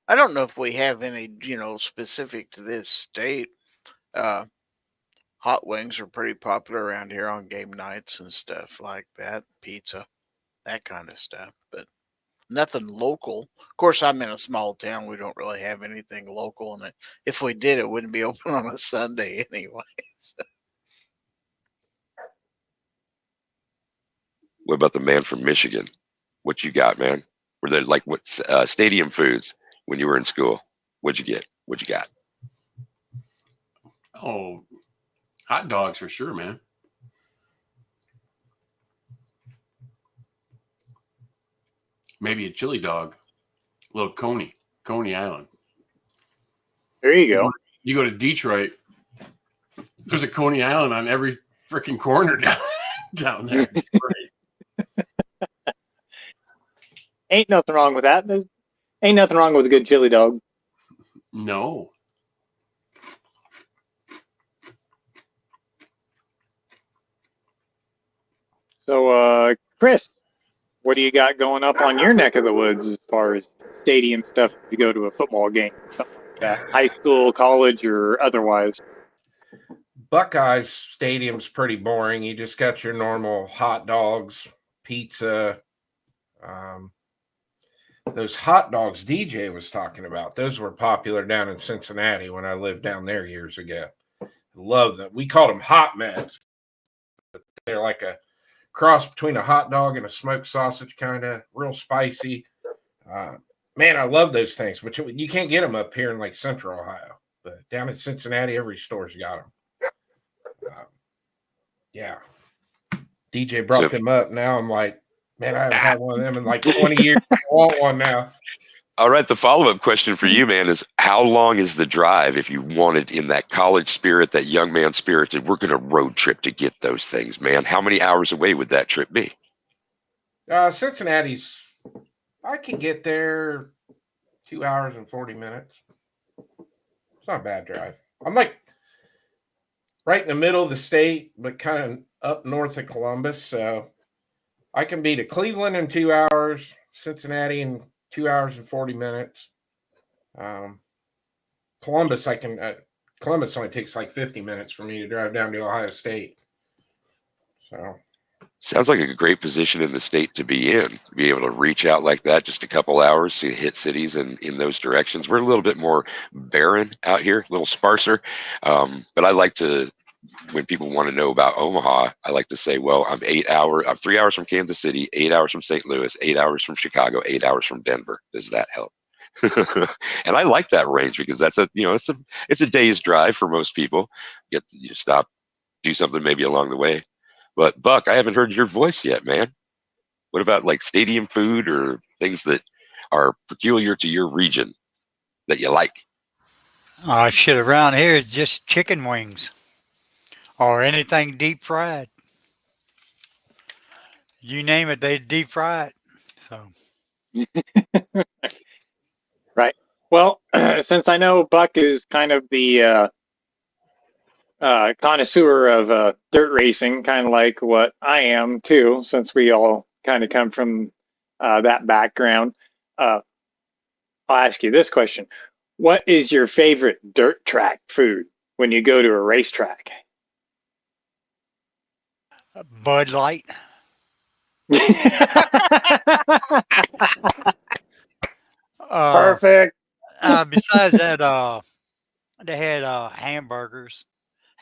I don't know if we have any, specific to this state. Hot wings are pretty popular around here on game nights and stuff like that. Pizza, that kind of stuff, but nothing local. Of course, I'm in a small town. We don't really have anything local, and if we did, it wouldn't be open on a Sunday anyway. So. What about the man from Michigan? What you got, man? Were there like what stadium foods when you were in school? What'd you get? What you got? Oh, hot dogs for sure, man. Maybe a chili dog. A little Coney Island. There you go. You go to Detroit, there's a Coney Island on every freaking corner down there. Ain't nothing wrong with that. Ain't nothing wrong with a good chili dog. No. So, Chris, what do you got going up on your neck of the woods as far as stadium stuff if you go to a football game, something like that, high school, college, or otherwise? Buckeyes Stadium's pretty boring. You just got your normal hot dogs, pizza. Those hot dogs DJ was talking about, those were popular down in Cincinnati when I lived down there years ago. Love them. We called them hot meds. They're like a cross between a hot dog and a smoked sausage, kind of real spicy. Man, I love those things, but you can't get them up here in like Central Ohio. But down in Cincinnati, every store's got them. Yeah. DJ brought them up. Now I'm like, man, I haven't had one of them in like 20 years. I want one now. All right. The follow-up question for you, man, is how long is the drive if you wanted in that college spirit, that young man spirit, that we're going to road trip to get those things, man? How many hours away would that trip be? Cincinnati's, I can get there 2 hours and 40 minutes. It's not a bad drive. I'm like right in the middle of the state, but kind of up north of Columbus. So I can be to Cleveland in 2 hours, Cincinnati in 2 hours and 40 minutes. Columbus, Columbus only takes like 50 minutes for me to drive down to Ohio State. So sounds like a great position in the state to be in, to be able to reach out like that, just a couple hours to hit cities and in those directions. We're a little bit more barren out here, a little sparser. But I like to, when people want to know about Omaha, I like to say, well, I'm 3 hours from Kansas City, 8 hours from St. Louis, 8 hours from Chicago, 8 hours from Denver. Does that help? And I like that range because that's it's a day's drive for most people. You stop, do something maybe along the way. But Buck, I haven't heard your voice yet, man. What about like stadium food or things that are peculiar to your region that you like? Shit around here is just chicken wings or anything deep fried. You name it, they deep fry it. So Right. Well, since I know Buck is kind of the connoisseur of dirt racing, kind of like what I am too, since we all kind of come from that background, I'll ask you this question. What is your favorite dirt track food when you go to a racetrack? Bud Light. Perfect. Besides that, they had hamburgers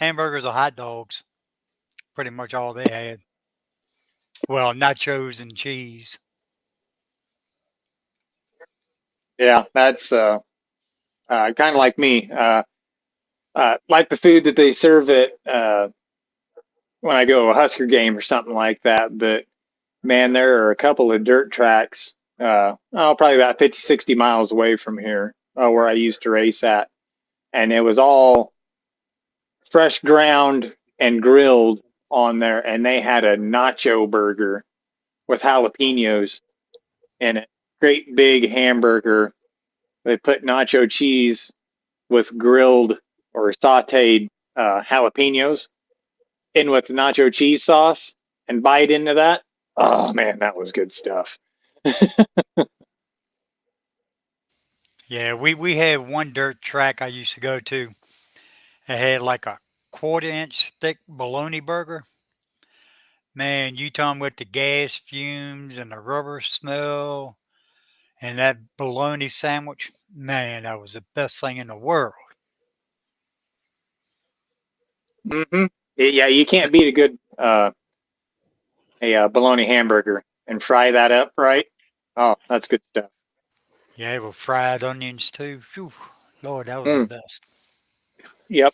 or hot dogs. Pretty much all they had. Well, nachos and cheese. Yeah, that's kind of like me. Like the food that they serve at when I go to a Husker game or something like that. But man, there are a couple of dirt tracks, probably about 50, 60 miles away from here, where I used to race at. And it was all fresh ground and grilled on there. And they had a nacho burger with jalapenos in it. Great big hamburger. They put nacho cheese with grilled or sauteed jalapenos in with nacho cheese sauce and bite into that. Oh man, that was good stuff. Yeah, we had one dirt track I used to go to. It had like a quarter-inch thick bologna burger. Man, you talking with the gas fumes and the rubber smell and that bologna sandwich. Man, that was the best thing in the world. Hmm. Yeah, you can't beat a good bologna hamburger and fry that up right. Oh, that's good stuff. Yeah, with fried onions too. Whew, Lord, that was the Mm, best. yep.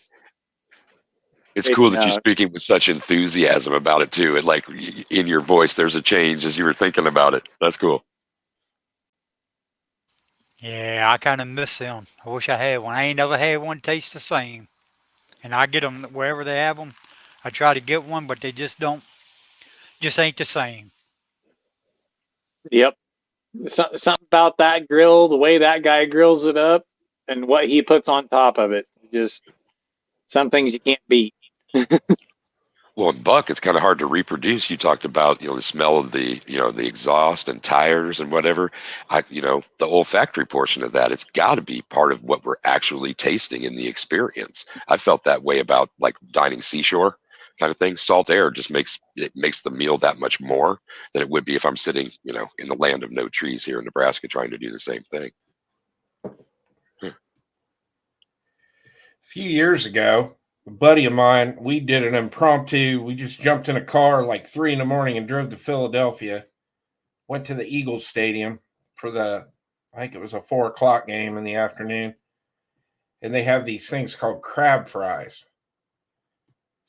It's It, cool that you're speaking with such enthusiasm about it too. And like in your voice, there's a change as you were thinking about it. That's cool. Yeah, I kind of miss them. I wish I had one. I ain't never had one taste the same. And I get them wherever they have them. I try to get one, but they just ain't the same. yep. Something about that grill, the way that guy grills it up, and what he puts on top of it. Just some things you can't beat. Well, in Buck, it's kind of hard to reproduce. You talked about, the smell of the exhaust and tires and whatever. The olfactory portion of that, it's got to be part of what we're actually tasting in the experience. I felt that way about like dining seashore kind of thing. Salt air just makes the meal that much more than it would be if I'm sitting, in the land of no trees here in Nebraska trying to do the same thing. A few years ago, a buddy of mine, we did an impromptu. We just jumped in a car like 3 a.m. and drove to Philadelphia. Went to the Eagles Stadium for I think it was a 4:00 game in the afternoon. And they have these things called crab fries.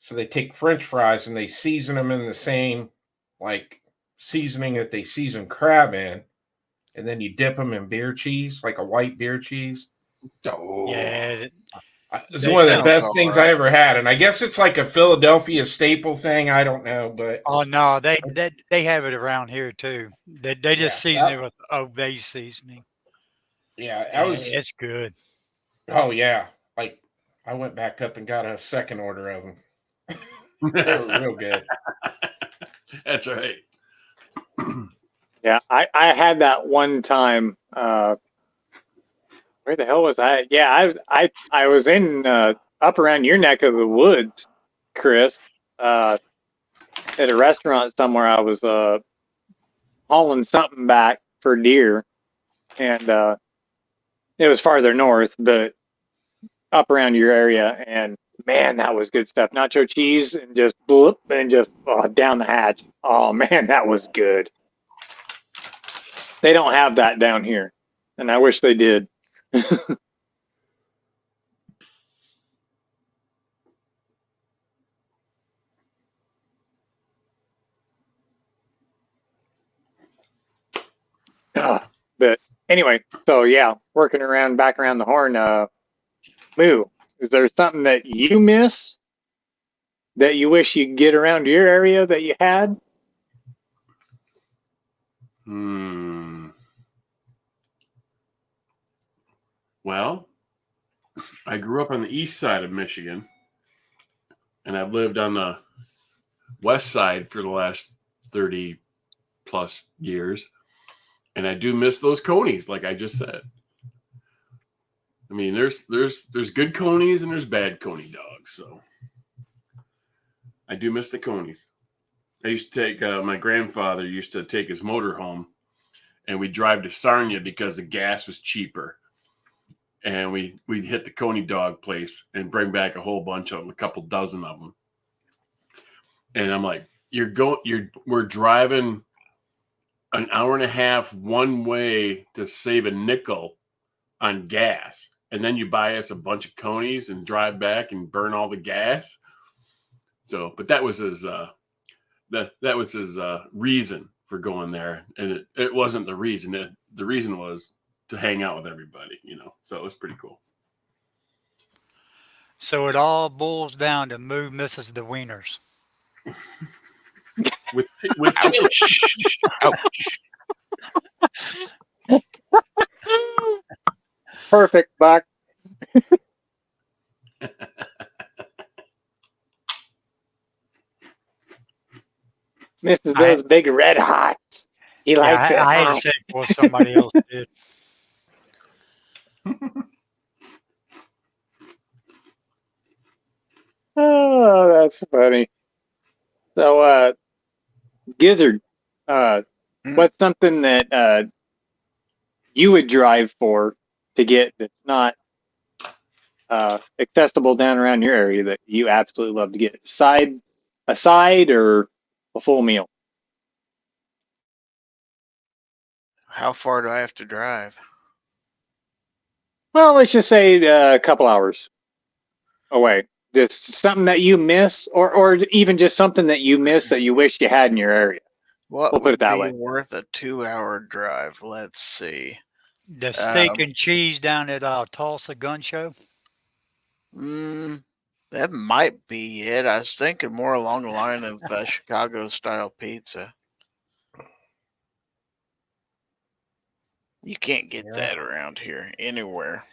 So they take French fries and they season them in the same like seasoning that they season crab in, and then you dip them in beer cheese, like a white beer cheese. Oh, Yeah, It's That one of the sounds best all things right. I ever had, and I guess it's like a Philadelphia staple thing. I don't know, but oh no, they have it around here too. They just season it with Old Bay seasoning. yeah, that And was. it's good. Oh yeah, like I went back up and got a second order of them. They were real good. That's right. Yeah, I had that one time. Where the hell was I? Yeah, I was in up around your neck of the woods, Chris, at a restaurant somewhere. I was hauling something back for deer, and it was farther north, but up around your area. And man, that was good stuff. Nacho cheese and just bloop and just down the hatch. Oh man, that was good. They don't have that down here, and I wish they did. But anyway, so yeah, working around back around the horn. Moo, is there something that you miss that you wish you could get around your area that you had? Well, I grew up on the east side of Michigan, and I've lived on the west side for the last 30 plus years. And I do miss those conies, like I just said. I mean, there's good conies and there's bad coney dogs. So I do miss the conies. I used to take my grandfather used to take his motor home, and we'd drive to Sarnia because the gas was cheaper. And we'd hit the coney dog place and bring back a whole bunch of them, a couple dozen of them. And I'm like, we're driving an hour and a half one way to save a nickel on gas, and then you buy us a bunch of conies and drive back and burn all the gas. So, but that was his reason for going there, and it wasn't the reason. The reason was to hang out with everybody, So it was pretty cool. So it all boils down to Moo misses the wieners. With chili. Ouch. Perfect, Buck. Misses those big red hots. He likes it. I had to say it before somebody else did. Oh, that's funny. So, Gizzard, what's something that you would drive for to get that's not accessible down around your area that you absolutely love to get? A side or a full meal? How far do I have to drive? Well, let's just say a couple hours away. Just something that you miss, or even just something that you miss that you wish you had in your area. What We'll put would it that be way. worth a 2-hour drive? Let's see. The steak and cheese down at Tulsa Gun Show. That might be it. I was thinking more along the line of Chicago style pizza. You can't get that around here anywhere.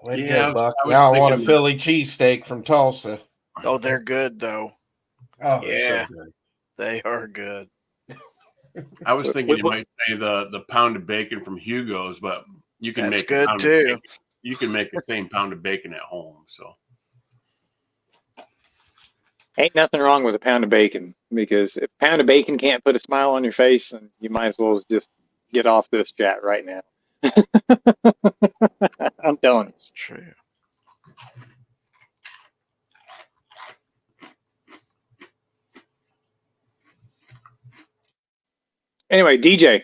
Way to Yeah, go, Buck. I was Now I want a thinking- Philly cheesesteak from Tulsa. Oh, they're good though. Oh, Yeah. so good. They are good. I was thinking you might say the pound of bacon from Hugo's, but you can That's make good a pound too. Of bacon. You can make the same pound of bacon at home. So Ain't nothing wrong with a pound of bacon, because if a pound of bacon can't put a smile on your face, then you might as well just get off this chat right now. I'm telling you. It's true. Anyway, DJ,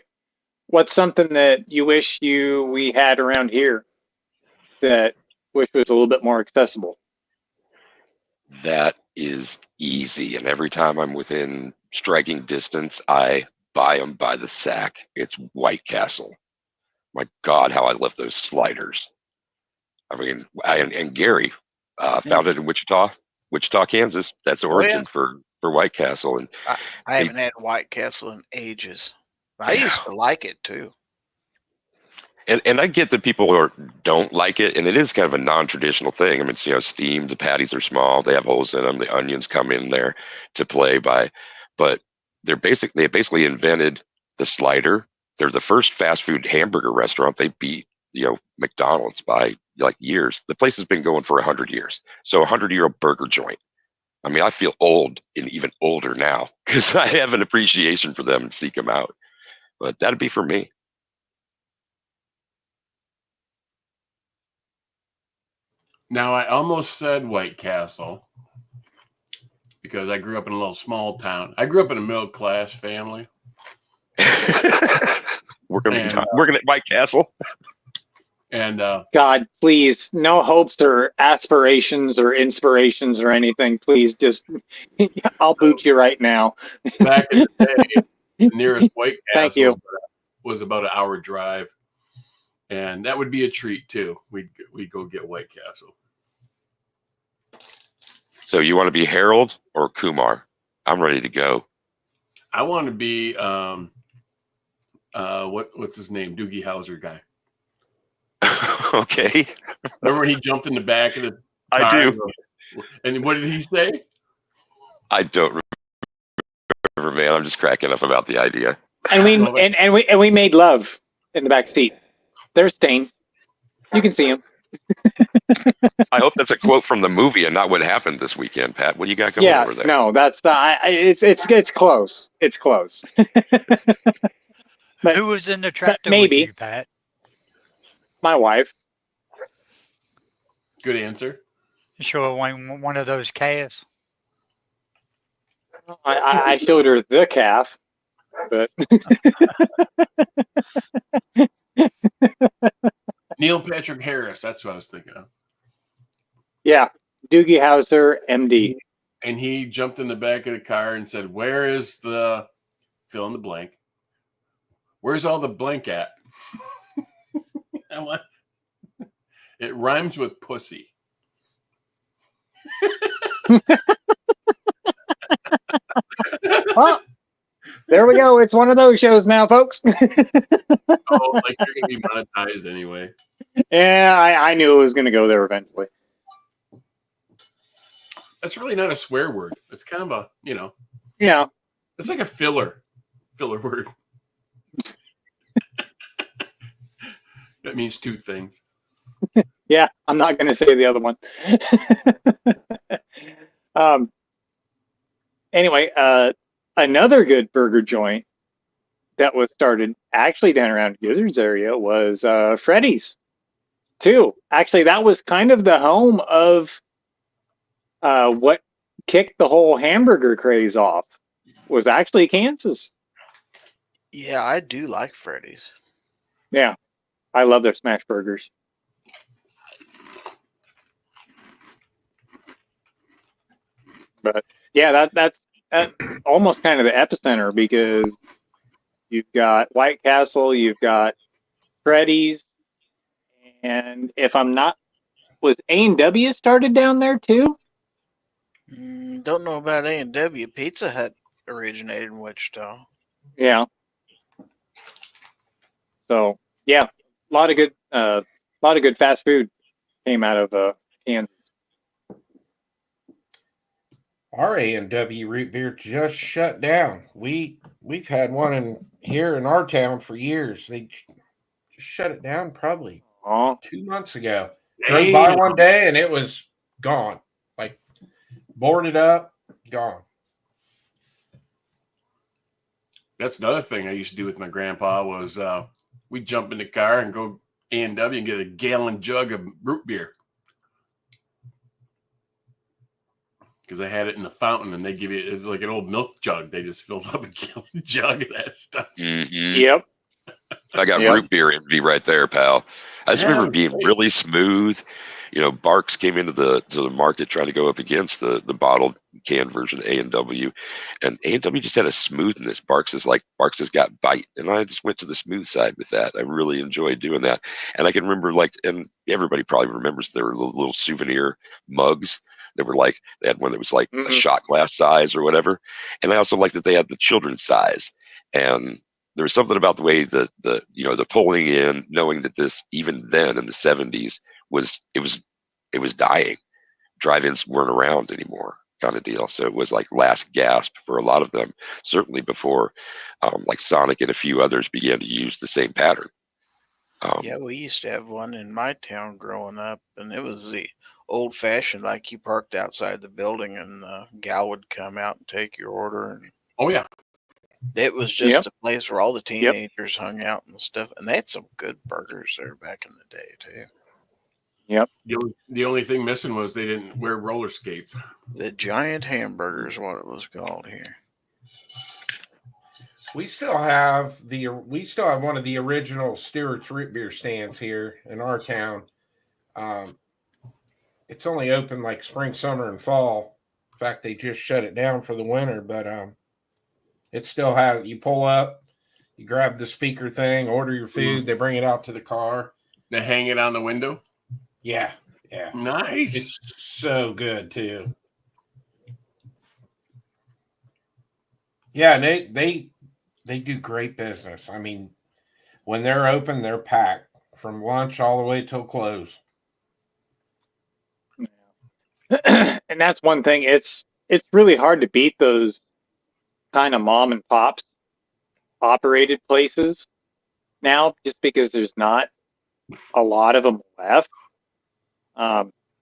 what's something that you wish we had around here that wish was a little bit more accessible? That is easy. And every time I'm within striking distance, I buy them by the sack. It's White Castle. My God, how I love those sliders. I mean, and Gary found it in Wichita, Kansas. That's the Oh, yeah. origin for White Castle. And I haven't had White Castle in ages. I used to like it too. And I get that people don't like it, and it is kind of a non-traditional thing. I mean, it's, steamed. The patties are small; they have holes in them. The onions come in there to play by, but they basically invented the slider. They're the first fast food hamburger restaurant. They beat McDonald's by like years. The place has been going for 100 years, so 100-year-old burger joint. I mean, I feel old and even older now because I have an appreciation for them and seek them out. But that'd be for me. Now, I almost said White Castle because I grew up in a little small town. I grew up in a middle class family. Working at White Castle. And God, please, no hopes or aspirations or inspirations or anything. Please, just I'll boot you right now. back in the day, the nearest White Thank Castle you. was about an hour drive, and that would be a treat too. We'd go get White Castle. So you want to be Harold or Kumar? I'm ready to go. I want to be what's his name? Doogie Howser guy. Okay. Remember when he jumped in the back of the car? I do. And what did he say? I don't remember, man. I'm just cracking up about the idea. And we made love in the back seat. There's stains. You can see them. I hope that's a quote from the movie and not what happened this weekend, Pat. What do you got going over there? No, that's it's close. It's close. But Who was in the tractor maybe. with you, Pat? My wife. Good answer. Sure, one of those calves. I showed her the calf, but Neil Patrick Harris. That's what I was thinking of. yeah, Doogie Howser, MD. And he jumped in the back of the car and said, "Where is the fill in the blank? Where's all the blank at?" It rhymes with pussy. Oh, there we go. It's one of those shows now, folks. Oh, like you're gonna be monetized anyway. Yeah, I knew it was going to go there eventually. That's really not a swear word. It's kind of a, Yeah, it's like a filler word. That means two things. yeah. I'm not going to say the other one. Anyway, another good burger joint that was started actually down around Gizzard's area was Freddy's too. Actually, that was kind of the home of what kicked the whole hamburger craze off. Was actually Kansas. Yeah, I do like Freddy's. Yeah, I love their smash burgers. But yeah, that's almost kind of the epicenter because you've got White Castle, you've got Freddy's, and if I'm not, was A&W started down there too? Don't know about A&W. Pizza Hut originated in Wichita. Yeah. So yeah, a lot of good fast food came out of Kansas. Our A&W root beer just shut down. We've had one here in our town for years. They just shut it down probably Oh, 2 months ago. Drove by one day and it was gone. Like boarded up, gone. That's another thing I used to do with my grandpa was we'd jump in the car and go A&W and get a gallon jug of root beer. Because I had it in the fountain and they give you, it's like an old milk jug. They just filled up a gallon jug of that stuff. Mm-hmm. yep. I got root beer envy right there, pal. I just remember being really smooth. Barks came into the market trying to go up against the bottled canned version of A&W, and A&W just had a smoothness. Barks has got bite, and I just went to the smooth side with that. I really enjoyed doing that, and I can remember and everybody probably remembers there were little souvenir mugs that were they had one that was like a shot glass size or whatever, and I also liked that they had the children's size, and there was something about the way the pulling in, knowing that this even then in the 70s it was dying. Drive-ins weren't around anymore, kind of deal. So it was like last gasp for a lot of them. Certainly before, like Sonic and a few others began to use the same pattern. Yeah, we used to have one in my town growing up, and it was the old-fashioned, like you parked outside the building, and the gal would come out and take your order. And Oh yeah. it was just a place where all the teenagers hung out and stuff, and they had some good burgers there back in the day too. Yep. The only thing missing was they didn't wear roller skates. The giant hamburger is what it was called here. We still have one of the original Stewart's root beer stands here in our town. It's only open like spring, summer, and fall. In fact, they just shut it down for the winter, but it still has. You pull up, you grab the speaker thing, order your food. They bring it out to the car. They hang it on the window. Yeah. Nice. It's so good too. Yeah, and they do great business. I mean, when they're open, they're packed from lunch all the way till close. And that's one thing. It's really hard to beat those kind of mom and pops operated places now, just because there's not a lot of them left.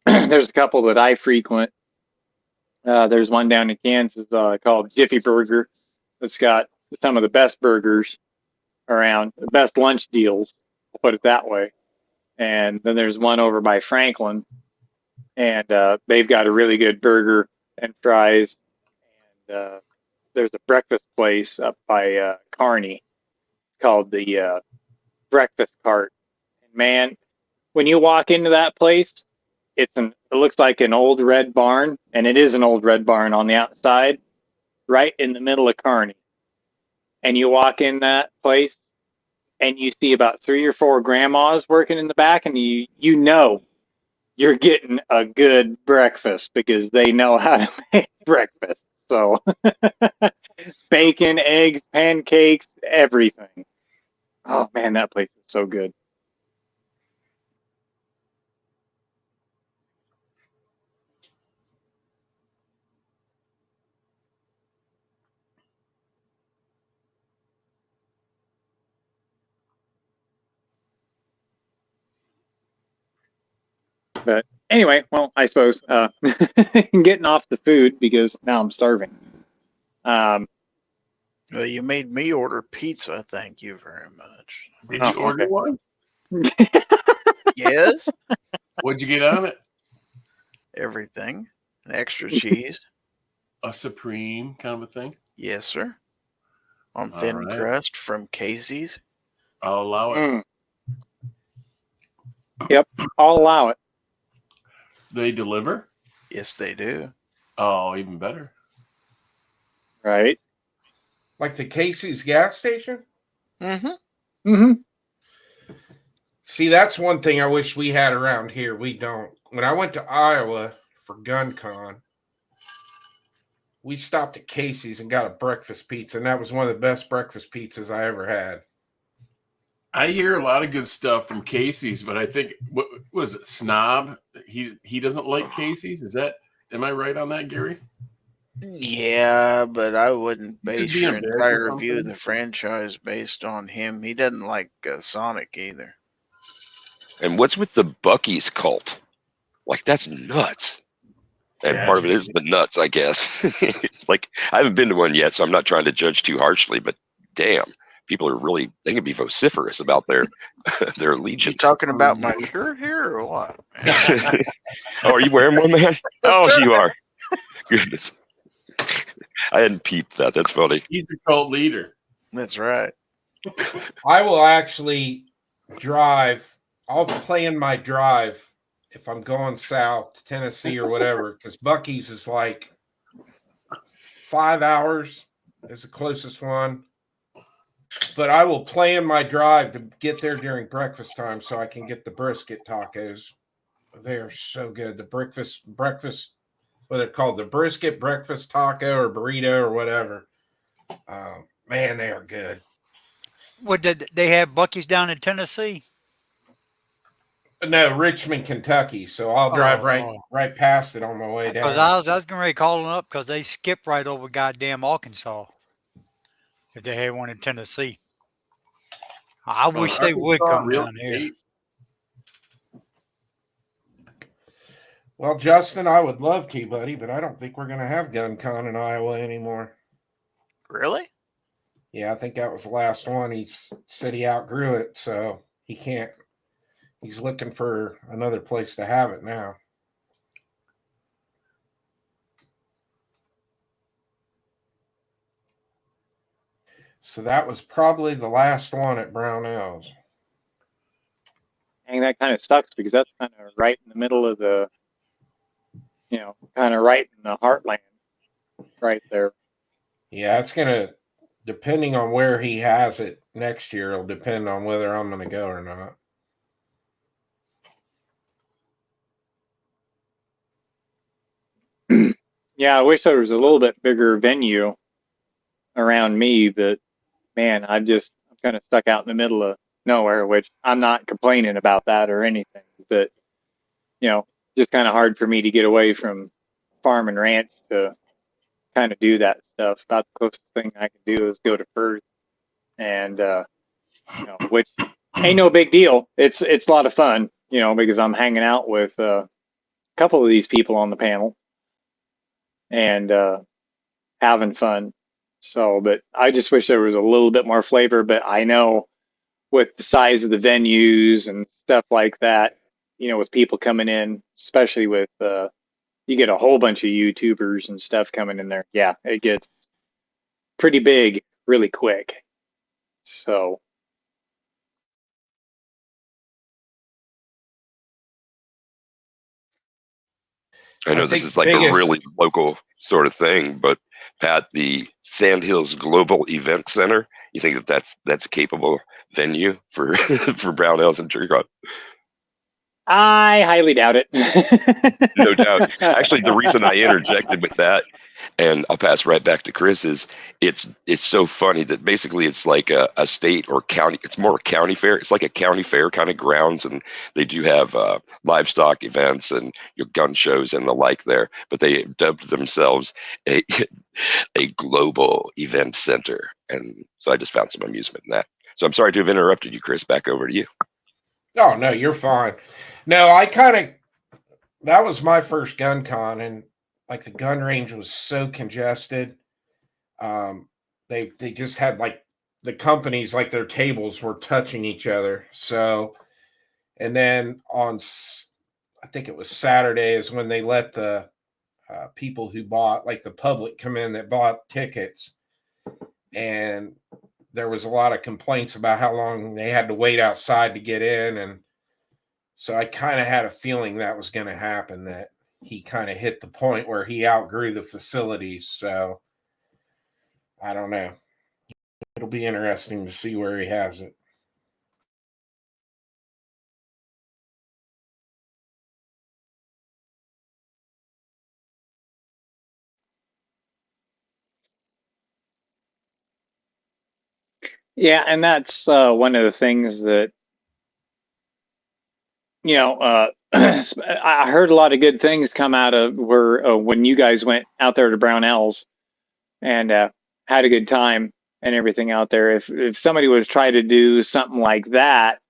There's a couple that I frequent. There's one down in Kansas called Jiffy Burger that's got some of the best burgers around, the best lunch deals, I'll put it that way. And then there's one over by Franklin, and they've got a really good burger and fries. And there's a breakfast place up by Kearney. It's called the Breakfast Cart. And man, when you walk into that place, it looks like an old red barn, and it is an old red barn on the outside, right in the middle of Kearney. And you walk in that place, and you see about 3 or 4 grandmas working in the back, and you know you're getting a good breakfast because they know how to make breakfast. So bacon, eggs, pancakes, everything. Oh man, that place is so good. But anyway, well, I suppose getting off the food because now I'm starving. Well, you made me order pizza. Thank you very much. Did you order one? Yes. What'd you get on it? Everything. An extra cheese. A supreme kind of a thing? Yes, sir. On thin crust from Casey's. I'll allow it. Yep, I'll allow it. They deliver? Yes, they do. Oh, even better. Right. Like the Casey's gas station? Mm-hmm. Mm-hmm. See, that's one thing I wish we had around here. We don't. When I went to Iowa for GunCon, we stopped at Casey's and got a breakfast pizza, and that was one of the best breakfast pizzas I ever had. I hear a lot of good stuff from Casey's, but I think what was it, Snob? He doesn't like Casey's. Am I right on that, Gary? Yeah, but I wouldn't base be your embarrassed entire or review of something. the franchise based on him. He doesn't like Sonic either. And what's with the Buc-ee's cult? Like, that's nuts. And Yeah, part of it is the nuts, I guess. Like, I haven't been to one yet, so I'm not trying to judge too harshly, but damn, people are really, they can be vociferous about their You allegiance. talking about my shirt here or what? Oh, are you wearing one, man? Oh, you are. Goodness. I hadn't peeped that. That's funny. He's the cult leader. That's right. I will actually drive. I'll plan my drive if I'm going south to Tennessee or whatever, because Bucky's is like 5 hours is the closest one. But I will plan my drive to get there during breakfast time so I can get the brisket tacos. They are so good. The breakfast, what they're called, the brisket breakfast taco or burrito or whatever. Man, they are good. What did they have Bucky's down in Tennessee? No, Richmond, Kentucky. So I'll drive right past it on my way down. Because I was getting ready to call them up because they skip right over goddamn Arkansas. If they had one in Tennessee, I wish they would come down here. Well, Justin, I would love to, buddy, but I don't think we're going to have GunCon in Iowa anymore. Really? Yeah, I think that was the last one. He said he outgrew it, so he can't. He's looking for another place to have it now. So that was probably the last one at Brownells. And that kind of sucks because that's kind of right in the middle of the, kind of right in the heartland, right there. Yeah, it's going to, depending on where he has it next year, it'll depend on whether I'm going to go or not. Yeah, I wish there was a little bit bigger venue around me, but man, I'm kind of stuck out in the middle of nowhere, which I'm not complaining about that or anything, but just kind of hard for me to get away from farm and ranch to kind of do that stuff. About the closest thing I can do is go to Perth, and which ain't no big deal. It's a lot of fun, because I'm hanging out with a couple of these people on the panel and having fun. So, but I just wish there was a little bit more flavor. But I know with the size of the venues and stuff like that, with people coming in, especially with you get a whole bunch of YouTubers and stuff coming in there. Yeah, it gets pretty big really quick. So. I know this is like a really local sort of thing, but Pat, the Sandhills Global Event Center, you think that's a capable venue for for Brownells and Turkey? I highly doubt it. No doubt. Actually, the reason I interjected with that, and I'll pass right back to Chris, is it's so funny that basically it's like a state or county. It's more a county fair. It's like a county fair kind of grounds, and they do have livestock events and gun shows and the like there. But they dubbed themselves a global event center, and so I just found some amusement in that. So I'm sorry to have interrupted you, Chris. Back over to you. Oh, no, you're fine. No, that was my first gun con, and like the gun range was so congested. They just had like the companies, like their tables were touching each other. So, and then on, I think it was Saturday is when they let the people who bought, like the public come in that bought tickets. And there was a lot of complaints about how long they had to wait outside to get in. And so I kind of had a feeling that was going to happen, that he kind of hit the point where he outgrew the facilities. So I don't know. It'll be interesting to see where he has it. Yeah, and that's one of the things that I heard a lot of good things come out of when you guys went out there to Brownells and had a good time and everything out there. If somebody was trying to do something like that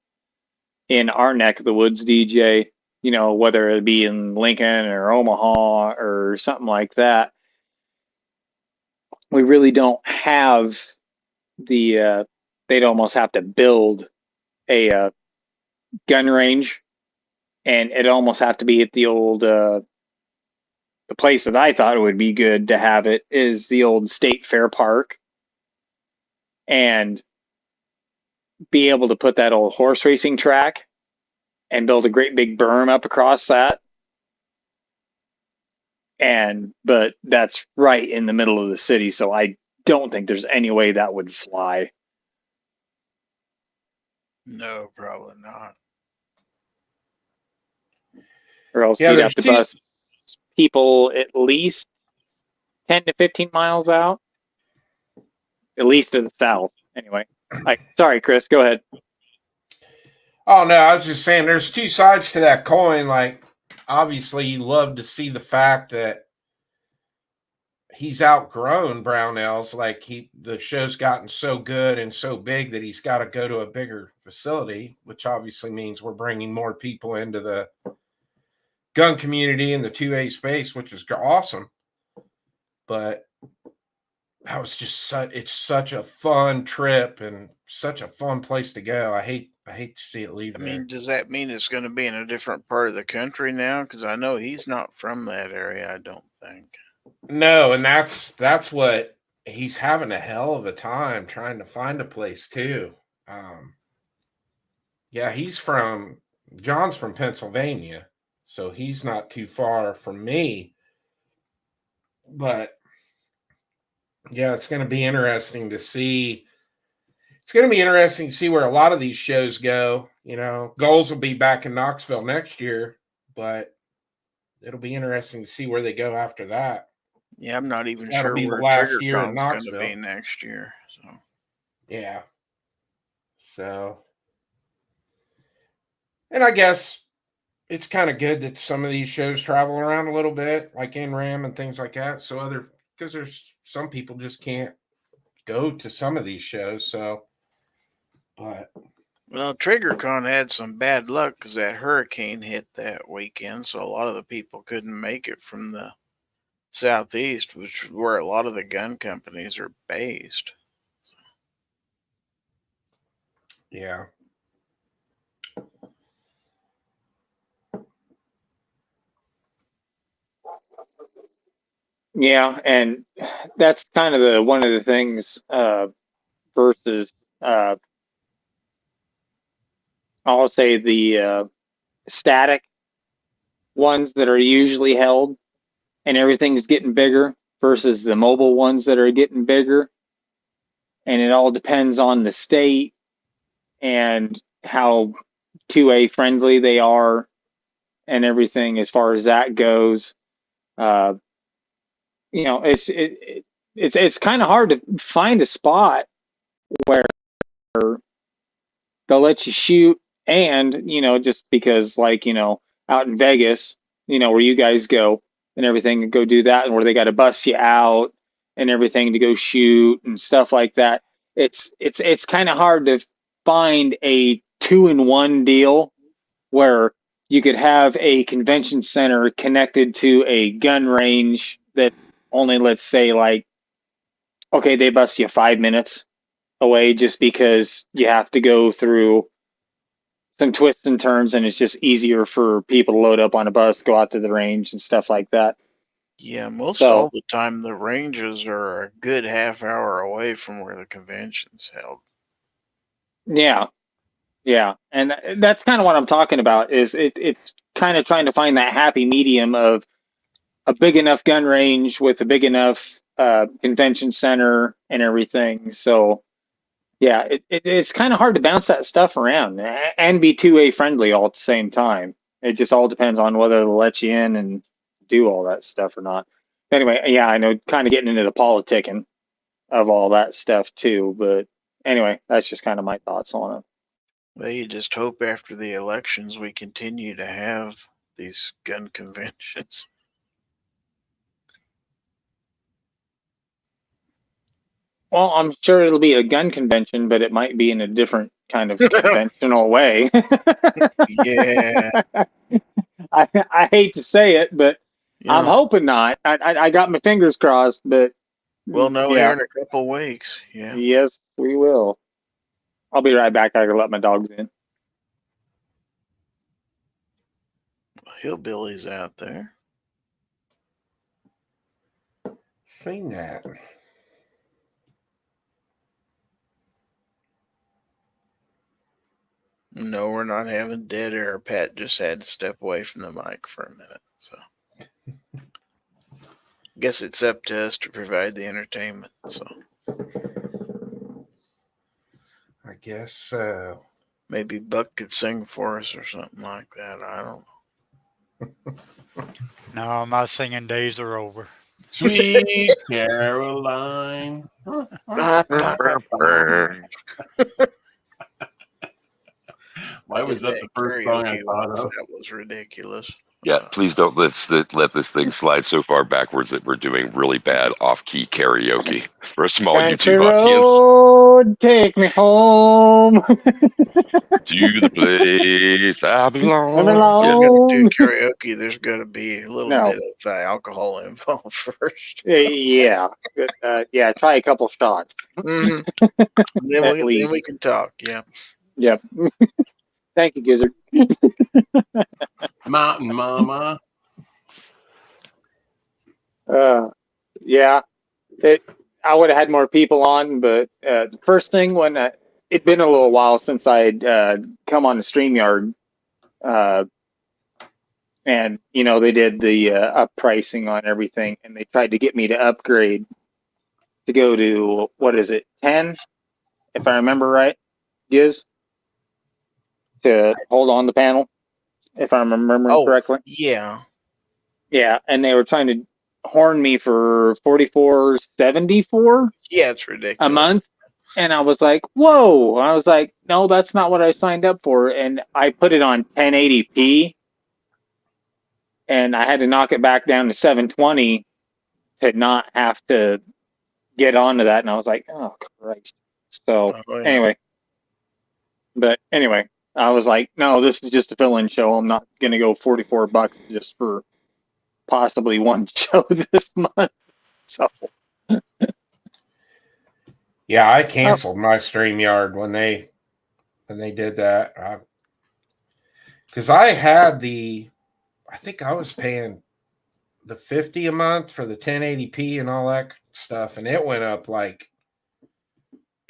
in our neck of the woods, DJ, whether it be in Lincoln or Omaha or something like that, we really don't have they'd almost have to build a gun range, and it almost have to be at the old the place that I thought it would be good to have it is the old State Fair Park, and be able to put that old horse racing track and build a great big berm up across that. But that's right in the middle of the city, so I don't think there's any way that would fly. No, probably not. Or else Yeah, you'd there's have to bus people at least 10 to 15 miles out, at least to the south. Anyway, sorry, Chris, go ahead. Oh no, I was just saying there's two sides to that coin. Like, obviously, you love to see the fact that he's outgrown Brownells. Like, the show's gotten so good and so big that he's got to go to a bigger facility, which obviously means we're bringing more people into the gun community in the 2A space, which is awesome. But that was just it's such a fun trip and such a fun place to go. I hate to see it leave I there. mean, does that mean it's going to be in a different part of the country now? Because I know he's not from that area, I don't think. No, and that's what he's having a hell of a time trying to find a place too. Yeah, John's from Pennsylvania, so he's not too far from me. But yeah, it's going to be interesting to see. It's going to be interesting to see where a lot of these shows go. You know, Goals will be back in Knoxville next year, but it'll be interesting to see where they go after that. Yeah, I'm not even That'll sure be the where last year in TriggerCon's going to Knoxville. be next year. So Yeah. So, and I guess it's kind of good that some of these shows travel around a little bit, like NRAM and things like that. So because there's some people just can't go to some of these shows. So, but well, TriggerCon had some bad luck because that hurricane hit that weekend, so a lot of the people couldn't make it from the southeast, which is where a lot of the gun companies are based. yeah. Yeah, and that's kind of one of the things versus I'll say the static ones that are usually held and everything's getting bigger versus the mobile ones that are getting bigger. And it all depends on the state and how 2A friendly they are and everything as far as that goes. Uh, it's kind of hard to find a spot where they'll let you shoot, and just because, like, out in Vegas, where you guys go and everything, and go do that, and where they got to bust you out and everything to go shoot and stuff like that. It's kind of hard to find a 2-in-1 deal where you could have a convention center connected to a gun range that only, let's say, like, okay, they bust you 5 minutes away just because you have to go through some twists and turns, and it's just easier for people to load up on a bus, go out to the range and stuff like that. Yeah, most So- all the time the ranges are a good half hour away from where the convention's held. Yeah. And that's kind of what I'm talking about, is it's kind of trying to find that happy medium of a big enough gun range with a big enough convention center and everything. So yeah, it's kind of hard to bounce that stuff around and be 2A friendly all at the same time. It just all depends on whether they'll let you in and do all that stuff or not. Anyway, yeah, I know, kind of getting into the politicking of all that stuff too. But anyway, that's just kind of my thoughts on it. Well, you just hope after the elections we continue to have these gun conventions. Well, I'm sure it'll be a gun convention, but it might be in a different kind of conventional way. Yeah. I hate to say it, but You I'm know, hoping not. I got my fingers crossed, but we'll know yeah. here in a couple weeks. Yeah. Yes, we will. I'll be right back. I gotta let my dogs in. Hillbillies out there. Seen that. No, we're not having dead air. Pat just had to step away from the mic for a minute. So, guess it's up to us to provide the entertainment. So, I guess so. maybe Buck could sing for us or something like that. I don't know. No, my singing days are over. Sweet Caroline. Why was that the first song I thought of? That was ridiculous. Yeah, please don't let this thing slide so far backwards that we're doing really bad off-key karaoke for a small Country YouTube audience. road, take me home. To the place I belong. belong. Yeah. If you're gonna do karaoke, there's got to be a little No. bit of alcohol involved first. Yeah, yeah. Try a couple shots. Mhm. then At we least. can talk. Yeah. Yep. Thank you, Gizzard. Mountain Mama. Yeah. I would have had more people on, but the first thing when it'd been a little while since I'd come on the StreamYard, and you know they did the up pricing on everything, and they tried to get me to upgrade to go to what is it, 10, if I remember right, Giz, to hold on the panel, if I'm remembering correctly. Yeah. Yeah, and they were trying to horn me for $44.74 Yeah, it's ridiculous. a month. And I was like, whoa. I was like, no, that's not what I signed up for. And I put it on 1080p, and I had to knock it back down to 720 to not have to get onto that. And I was like, oh, Christ. So anyway, I was like, no, this is just a fill-in show. I'm not going to go $44 just for possibly one show this month. So Yeah, I canceled my StreamYard when they did that. Because I think I was paying the $50 a month for the 1080p and all that stuff, and it went up like,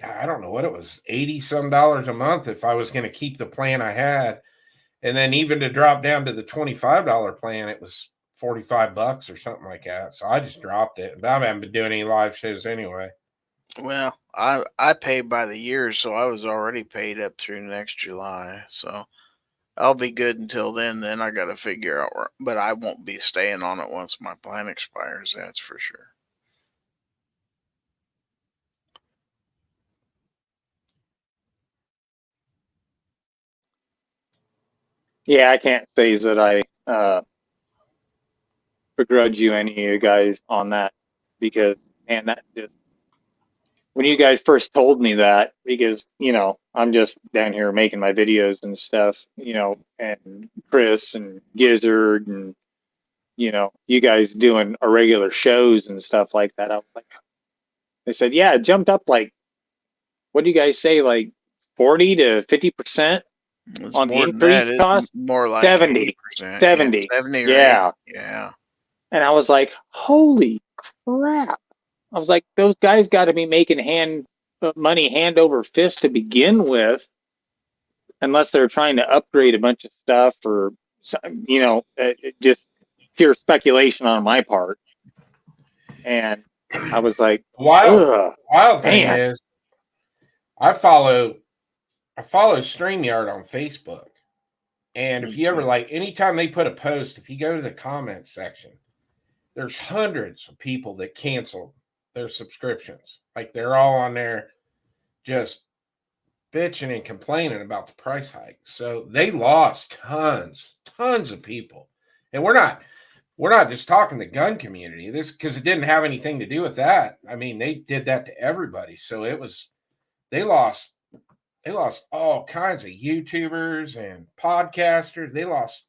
I don't know what it was, $80 some a month if I was going to keep the plan I had. And then even to drop down to the $25 plan, it was $45 or something like that. So I just dropped it. And I haven't been doing any live shows anyway. Well, I paid by the year, so I was already paid up through next July. So I'll be good until then. Then I got to figure out where, but I won't be staying on it once my plan expires. That's for sure. yeah, I can't say that I begrudge you any of you guys on that, because man, that just when you guys first told me that, because you know I'm just down here making my videos and stuff, you know, and Chris and Gizzard and you know you guys doing irregular shows and stuff like that. I was like, they said, yeah, it jumped up like, what do you guys say, like 40 to 50%? It's On the more than increased that. It's cost? more like 70. 80%. 70. Yeah, 70 or Yeah. 80. Yeah. And I was like, holy crap. I was like, those guys got to be making money hand over fist to begin with, unless they're trying to upgrade a bunch of stuff or, you know, just pure speculation on my part. And I was like, Wild thing man. is, I follow StreamYard on Facebook. And if you ever anytime they put a post, if you go to the comments section, there's hundreds of people that cancel their subscriptions. Like they're all on there just bitching and complaining about the price hike. So they lost tons of people. And we're not just talking the gun community. This because it didn't have anything to do with that. I mean, they did that to everybody. So they lost all kinds of YouTubers and podcasters. They lost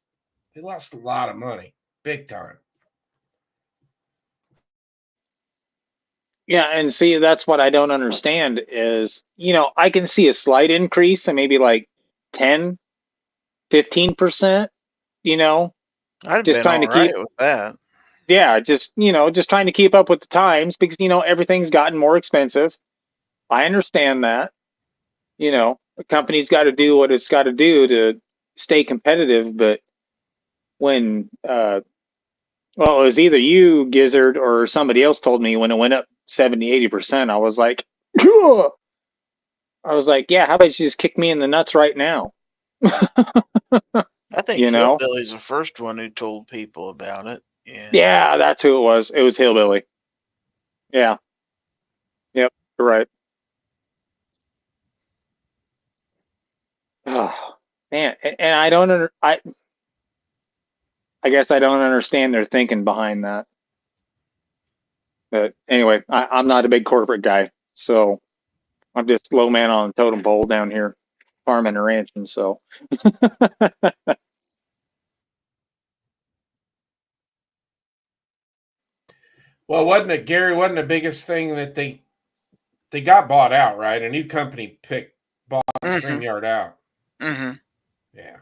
a lot of money, big time. Yeah, and see, that's what I don't understand is, you know, I can see a slight increase and maybe like 10, 15%, you know, I'd just been trying to all right keep, with that. yeah, just, you know, just trying to keep up with the times because, you know, everything's gotten more expensive. I understand that, you know, a company's got to do what it's got to do to stay competitive. But when, well, it was either you, Gizzard, or somebody else told me when it went up 70, 80%, I was like, "Ugh." I was like, yeah, how about you just kick me in the nuts right now? I think You know? Hillbilly's the first one who told people about it. Yeah. Yeah, that's who it was. It was Hillbilly. Yeah. Yep. You're right. Oh, man. And I don't I guess I don't understand their thinking behind that. But anyway, I'm not a big corporate guy, so I'm just low man on the totem pole down here, farming and ranching. So Well, wasn't it, Gary? Wasn't the biggest thing that they got bought out, right? A new company bought Mm-hmm. StreamYard out. Mm-hmm. Yeah.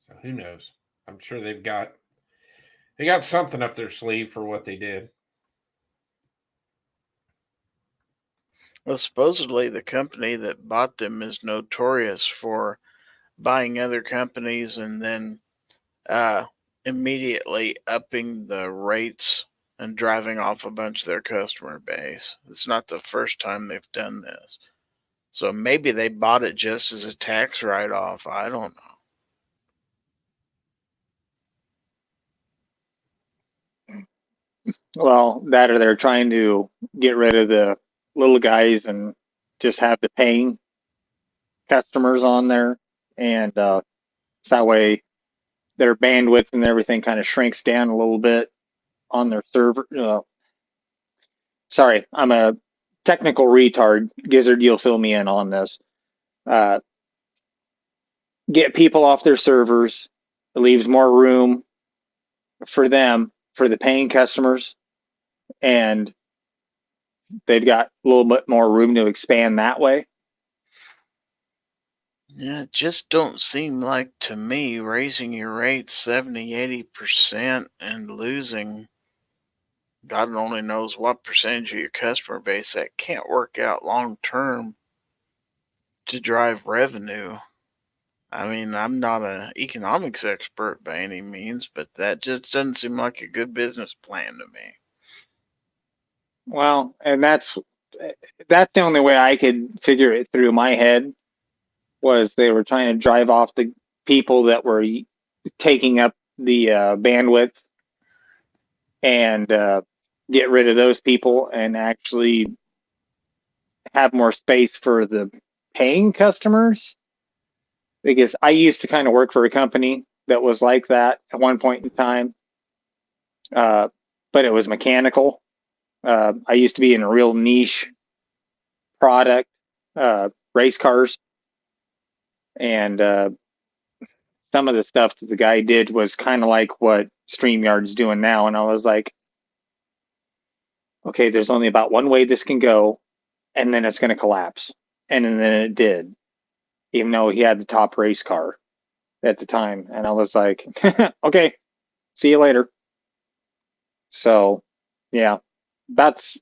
So who knows? I'm sure they got something up their sleeve for what they did. Well, supposedly the company that bought them is notorious for buying other companies and then immediately upping the rates and driving off a bunch of their customer base. It's not the first time they've done this. So maybe they bought it just as a tax write off. I don't know. well, that or they're trying to get rid of the little guys and just have the paying customers on there, and so that way their bandwidth and everything kind of shrinks down a little bit on their server. Sorry, I'm a technical retard. Gizzard, you'll fill me in on this. Uh, get people off their servers. It leaves more room for them, for the paying customers, and they've got a little bit more room to expand that way. Yeah, it just don't seem like to me raising your rates 70, 80% and losing God only knows what percentage of your customer base that can't work out long term to drive revenue. I mean, I'm not an economics expert by any means, but that just doesn't seem like a good business plan to me. Well, and that's the only way I could figure it through my head was they were trying to drive off the people that were taking up the bandwidth and get rid of those people and actually have more space for the paying customers. Because I used to kind of work for a company that was like that at one point in time, uh, but it was mechanical. I used to be in a real niche product, race cars, and some of the stuff that the guy did was kind of like what StreamYard's doing now. And I was like, okay, there's only about one way this can go, and then it's going to collapse. And then it did, even though he had the top race car at the time. And I was like, okay, see you later. So, yeah, that's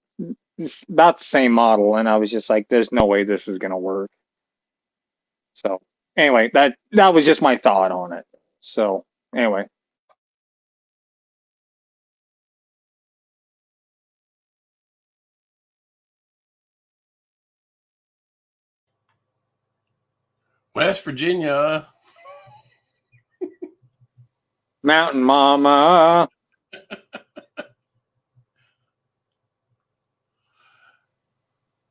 about the same model. And I was just like, there's no way this is going to work. So, anyway, that was just my thought on it. So, anyway. West Virginia. Mountain Mama.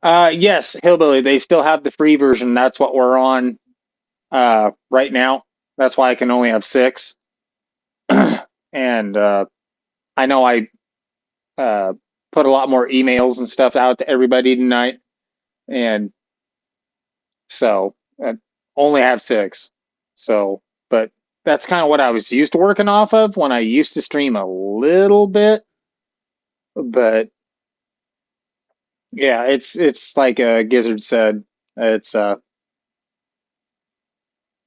Yes, Hillbilly. They still have the free version. That's what we're on right now. That's why I can only have 6. And I know I put a lot more emails and stuff out to everybody tonight, and so I only have 6. So, but that's kind of what I was used to working off of when I used to stream a little bit. But yeah, it's like Gizzard said, it's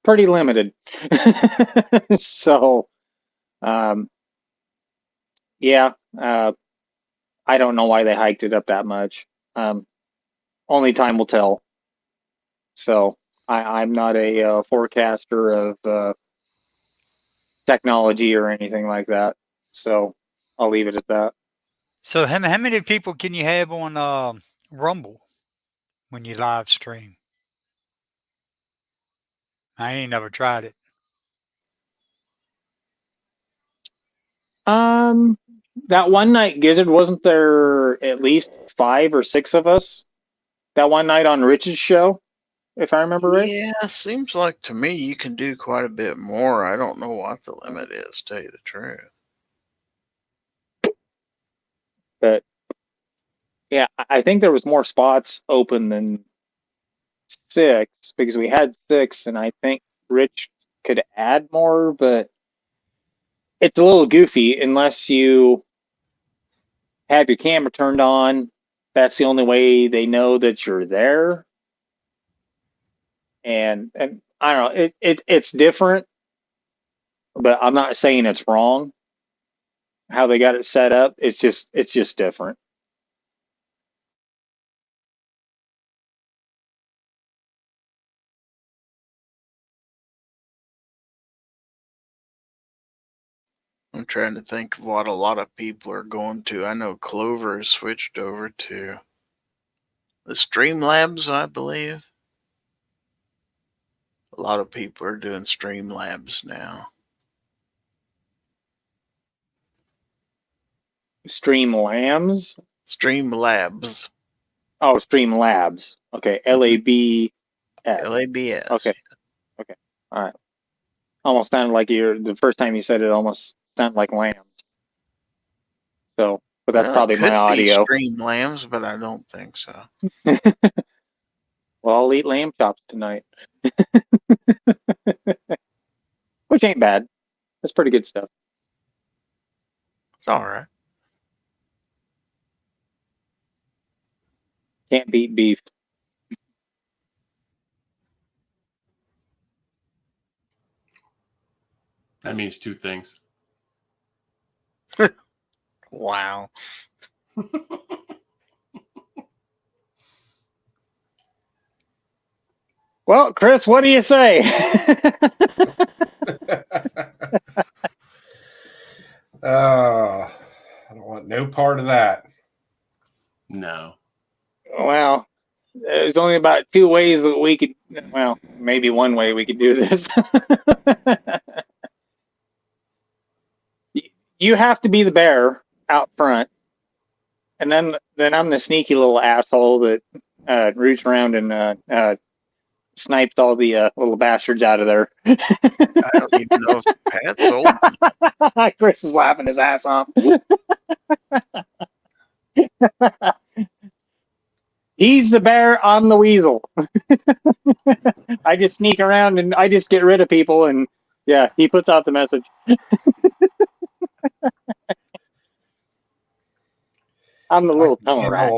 pretty limited. So, um, yeah, I don't know why they hiked it up that much. Only time will tell. So, I'm not a forecaster of technology or anything like that. So I'll leave it at that. So how many people can you have on Rumble when you live stream? I ain't never tried it. That one night, Gizzard, wasn't there at least 5 or 6 of us? That one night on Rich's show, if I remember right. Yeah, seems like to me you can do quite a bit more. I don't know what the limit is, to tell you the truth. But yeah, I think there was more spots open than 6 because we had 6, and I think Rich could add more, but it's a little goofy unless you have your camera turned on. That's the only way they know that you're there. And I don't know, it's different, but I'm not saying it's wrong how they got it set up. It's just different. I'm trying to think of what a lot of people are going to. I know Clover has switched over to the Streamlabs, I believe. A lot of people are doing Streamlabs now. Streamlabs? Streamlabs. Oh, Streamlabs. Okay, LABS. LABS. Okay. All right. Almost sounded like the first time you said it almost sounded like lambs. So, but that's Well, probably it could my audio. be Streamlabs, but I don't think so. Well, I'll eat lamb chops tonight. Which ain't bad. That's pretty good stuff. It's all right. Can't beat beef. That means 2 things. Wow. Well, Chris, what do you say? I don't want no part of that. No. Well, there's only about 2 ways that we could, well, maybe one way we could do this. You have to be the bear out front, and then I'm the sneaky little asshole that roots around and snipes all the little bastards out of there. I don't even know if Pat's old. Chris is laughing his ass off. He's the bear, I'm the weasel. I just sneak around and I just get rid of people, and yeah, he puts out the message. I'm the little tunnel rat.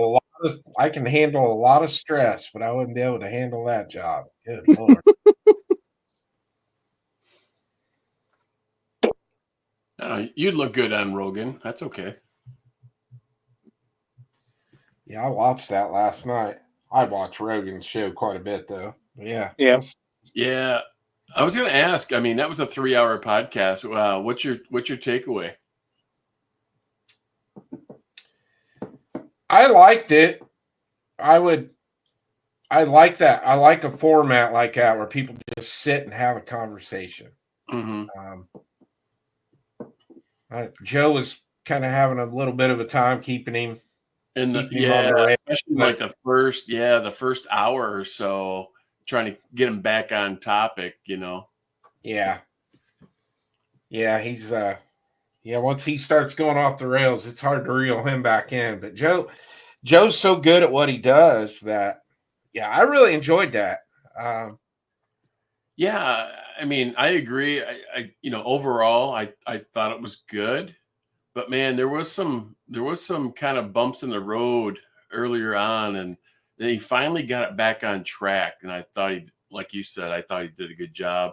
I can handle a lot of stress, but I wouldn't be able to handle that job. Good Lord. You'd look good on Rogan. That's okay. Yeah, I watched that last night. I watched Rogan's show quite a bit, though. But yeah. Yeah. I was going to ask. I mean, that was a 3-hour podcast. Wow. What's your takeaway? I liked it. I like that. I like a format like that where people just sit and have a conversation. Mm-hmm. Joe was kind of having a little bit of a time keeping him. And especially like the first hour or so, trying to get him back on topic, you know. Yeah. Yeah, he's once he starts going off the rails, it's hard to reel him back in. But Joe's so good at what he does that, yeah, I really enjoyed that. Yeah, I mean, I agree. I overall, I thought it was good, but man, there was some kind of bumps in the road earlier on, and then he finally got it back on track. And I thought like you said, I thought he did a good job.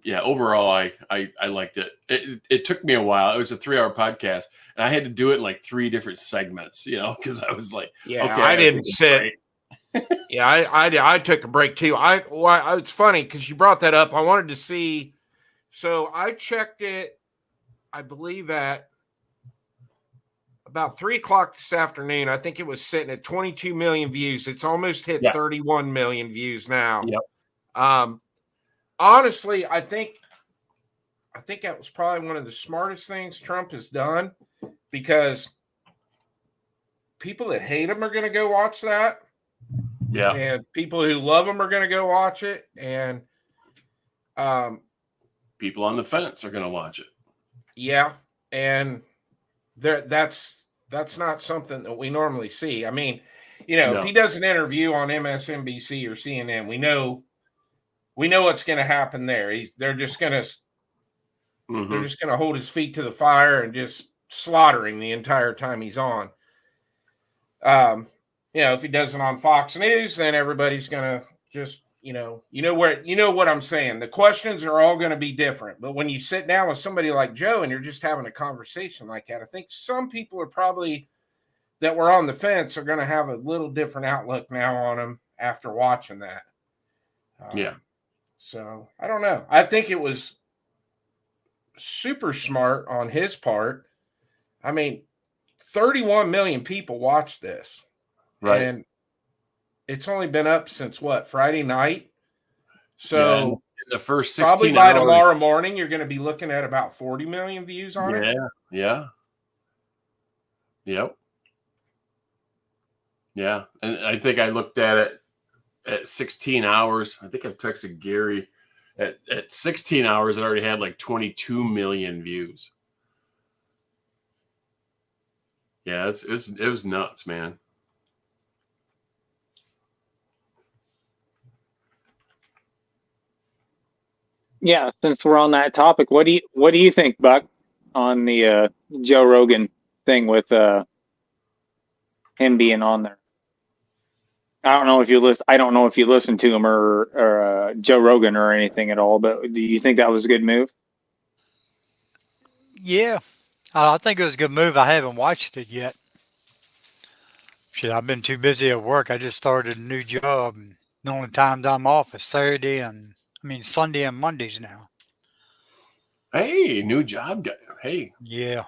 Yeah, overall, I liked it. It took me a while. It was a 3-hour podcast, and I had to do it in like 3 different segments, because I was like, yeah, okay, I didn't sit. Yeah, I took a break too. It's funny because you brought that up. I wanted to see. So I checked it, I believe at about 3 o'clock this afternoon. I think it was sitting at 22 million views. It's almost hit 31 million views now. Yep. Honestly, I think that was probably one of the smartest things Trump has done, because people that hate him are going to go watch that. Yeah. And people who love him are going to go watch it. And people on the fence are going to watch it. Yeah. And that's not something that we normally see. I mean, if he does an interview on MSNBC or CNN, we know what's going to happen there. They're just going to hold his feet to the fire and just slaughter him the entire time he's on. If he does it on Fox News, then everybody's going to just, what I'm saying. The questions are all going to be different. But when you sit down with somebody like Joe and you're just having a conversation like that, I think some people are probably that were on the fence are going to have a little different outlook now on him after watching that. Yeah. So I don't know. I think it was super smart on his part. I mean, 31 million people watched this. Right. And it's only been up since Friday night. So in the first 16 probably by hours, tomorrow morning, you're going to be looking at about 40 million views on it. Yeah. Yep. Yeah. And I think I looked at it at 16 hours. I think I texted Gary at 16 hours. It already had like 22 million views. Yeah. It was nuts, man. Yeah, since we're on that topic, what do you think, Buck, on the Joe Rogan thing with him being on there? I don't know if you listen to him or Joe Rogan or anything at all, but do you think that was a good move? Yeah, I think it was a good move. I haven't watched it yet. Shit, I've been too busy at work. I just started a new job, and the only times I'm off is Sunday and Mondays now. Hey, new job guy. Hey. Yeah.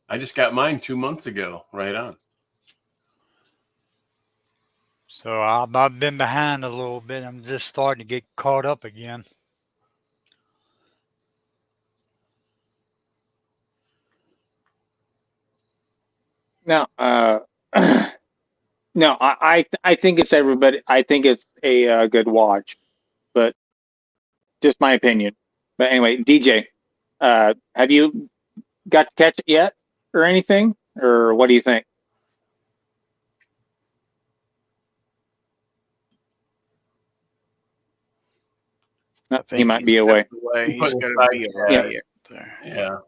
I just got mine 2 months ago. Right on. So I've been behind a little bit. I'm just starting to get caught up again. No, no, I think it's everybody. I think it's a good watch, but just my opinion. But anyway, DJ, have you got to catch it yet, or anything, or what do you think? No, he might be away. He's got to be away. Yeah.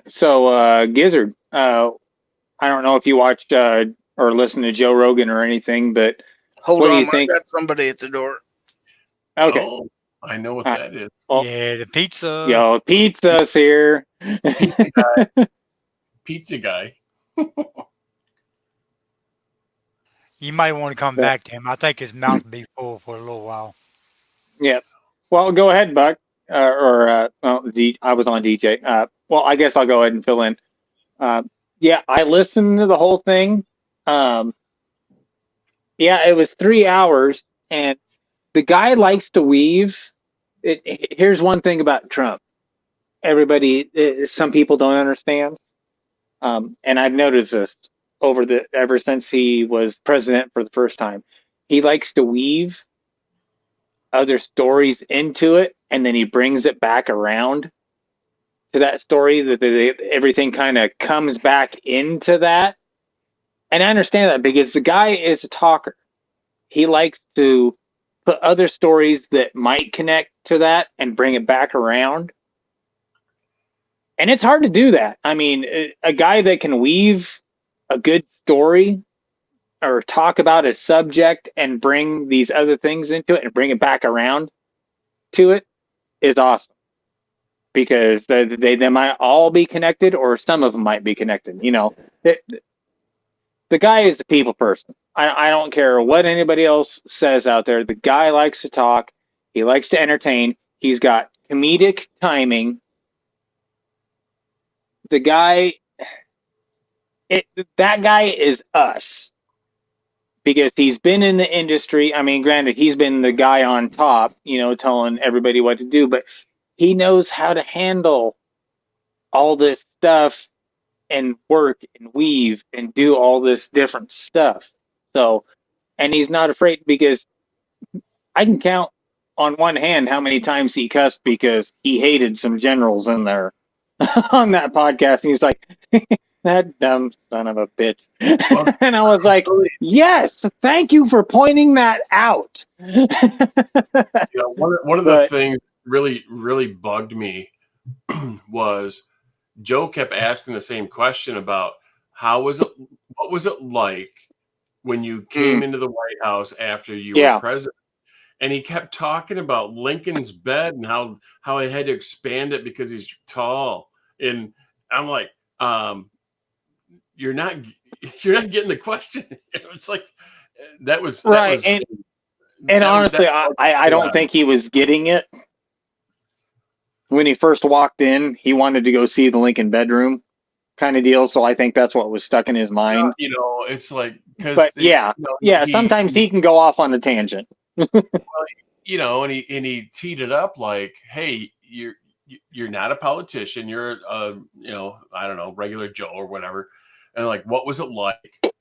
So Gizzard, I don't know if you watched or listened to Joe Rogan or anything, but hold what on, do you think? I got somebody at the door. Okay. Oh, I know what that is. Well, yeah, the pizza. Yo, pizza's here. Pizza guy. You might want to come back to him. I think his mouth will be full for a little while. Yeah. Well, go ahead, Buck. I was on DJ. Well, I guess I'll go ahead and fill in. Yeah, I listened to the whole thing. Yeah, it was 3 hours, and the guy likes to weave. Here's one thing about Trump. Some people don't understand, and I've noticed this ever since he was president for the first time. He likes to weave other stories into it, and then he brings it back around to that story. That everything kind of comes back into that, and I understand that because the guy is a talker. He likes to put other stories that might connect to that and bring it back around. And it's hard to do that. I mean, a guy that can weave a good story or talk about a subject and bring these other things into it and bring it back around to it is awesome. Because they might all be connected, or some of them might be connected. The guy is a people person. I don't care what anybody else says out there. The guy likes to talk. He likes to entertain. He's got comedic timing. The guy, that guy is us because he's been in the industry. I mean, granted, he's been the guy on top, telling everybody what to do, but he knows how to handle all this stuff and work and weave and do all this different stuff. So, and he's not afraid because I can count on one hand how many times he cussed because he hated some generals in there on that podcast. And he's like, that dumb son of a bitch. And I was like, yes, thank you for pointing that out. One of the things really, really bugged me was Joe kept asking the same question about what was it like when you came into the White House after you were president? And he kept talking about Lincoln's bed and how he had to expand it because he's tall. And I'm like, you're not getting the question. It's like that was right. And honestly, I don't think he was getting it. When he first walked in, he wanted to go see the Lincoln bedroom kind of deal. So I think that's what was stuck in his mind. It's like, but sometimes he can go off on a tangent. And he teed it up like, hey, you're not a politician. You're I don't know, regular Joe or whatever. And like, what was it like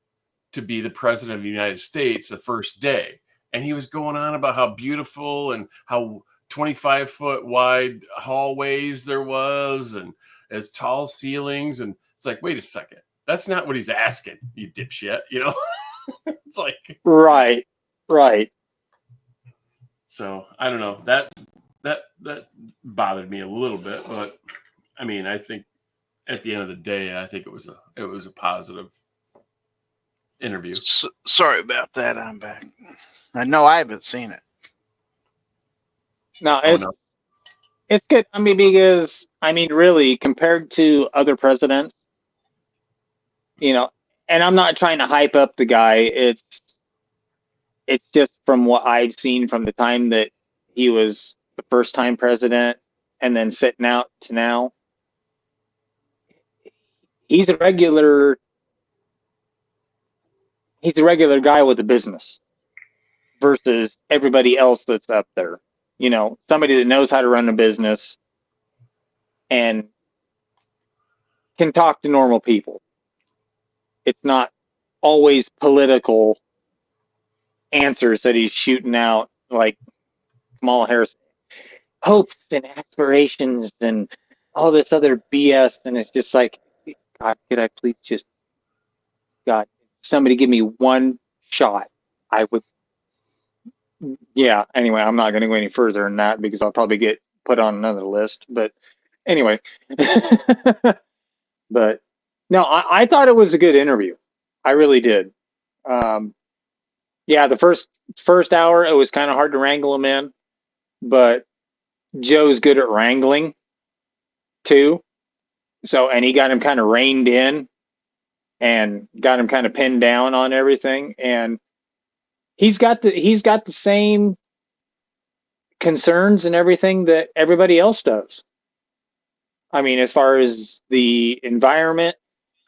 to be the president of the United States the first day? And he was going on about how beautiful and how 25-foot wide hallways there was and as tall ceilings. And it's like, wait a second. That's not what he's asking, you dipshit, It's like right. So I don't know. That bothered me a little bit, but I mean, I think at the end of the day, I think it was a positive interview. Sorry about that. I'm back. I know I haven't seen it. No, it's good. I mean, because really, compared to other presidents, and I'm not trying to hype up the guy. It's just from what I've seen from the time that he was the first time president and then sitting out to now. He's a regular guy with a business versus everybody else that's up there. Somebody that knows how to run a business and can talk to normal people. It's not always political answers that he's shooting out like Kamala Harris, hopes and aspirations and all this other BS. And it's just like, God, could I please just, God, somebody give me one shot. I would. Yeah. Anyway, I'm not going to go any further than that because I'll probably get put on another list. But anyway, but no, I thought it was a good interview. I really did. Yeah, the first hour, it was kind of hard to wrangle him in, but Joe's good at wrangling too. So, and he got him kind of reined in and got him kind of pinned down on everything. And he's got the same concerns and everything that everybody else does. I mean, as far as the environment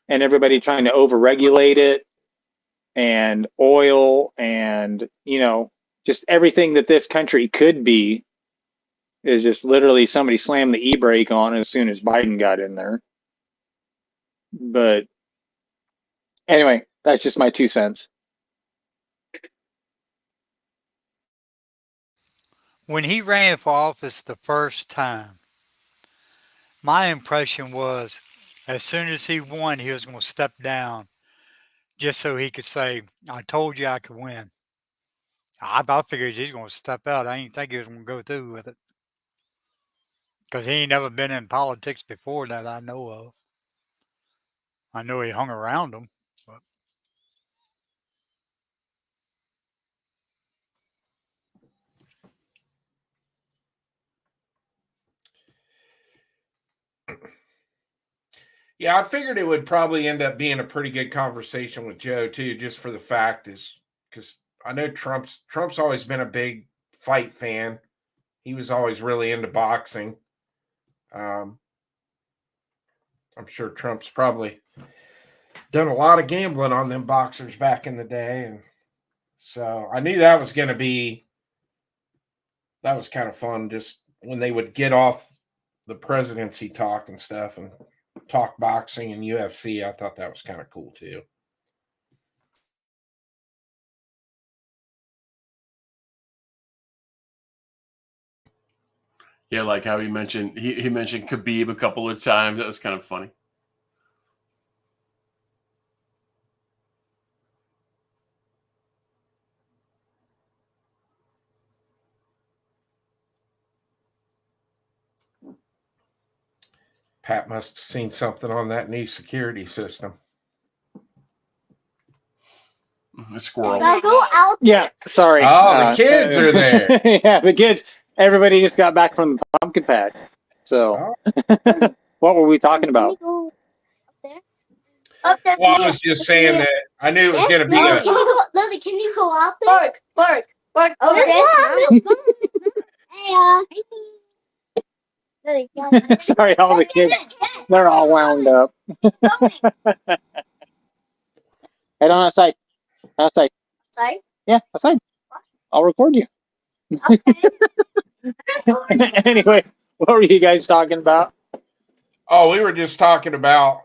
and everybody trying to overregulate it and oil and, just everything that this country could be is just literally somebody slammed the e-brake on as soon as Biden got in there. But anyway, that's just my 2 cents. When he ran for office the first time, my impression was as soon as he won, he was going to step down just so he could say, I told you I could win. I figured he's going to step out. I didn't think he was going to go through with it. Because he ain't never been in politics before that I know of. I know he hung around them. But. Yeah, I figured it would probably end up being a pretty good conversation with Joe too, just for the fact is because I know Trump's always been a big fight fan. He was always really into boxing. I'm sure Trump's probably done a lot of gambling on them boxers back in the day, and so I knew that was kind of fun. Just when they would get off the presidency talk and stuff and talk boxing and UFC, I thought that was kind of cool too. Yeah, like how he mentioned he mentioned Khabib a couple of times. That was kind of funny. Pat must have seen something on that new security system. A squirrel. Go out. Yeah, sorry. Oh, the kids are there. Yeah, the kids. Everybody just got back from the pumpkin patch. So, what were we talking about? Go up there. Up there. Well, I was just saying that I knew it was going to be Lily, a. Lily, can you go out there? Bark. Oh, let's go. Hey, Lily, go. Sorry, all the kids. They're all wound up. Head on outside. Outside. Sorry. Yeah, outside. I'll record you. Okay. Anyway, what were you guys talking about? Oh, we were just talking about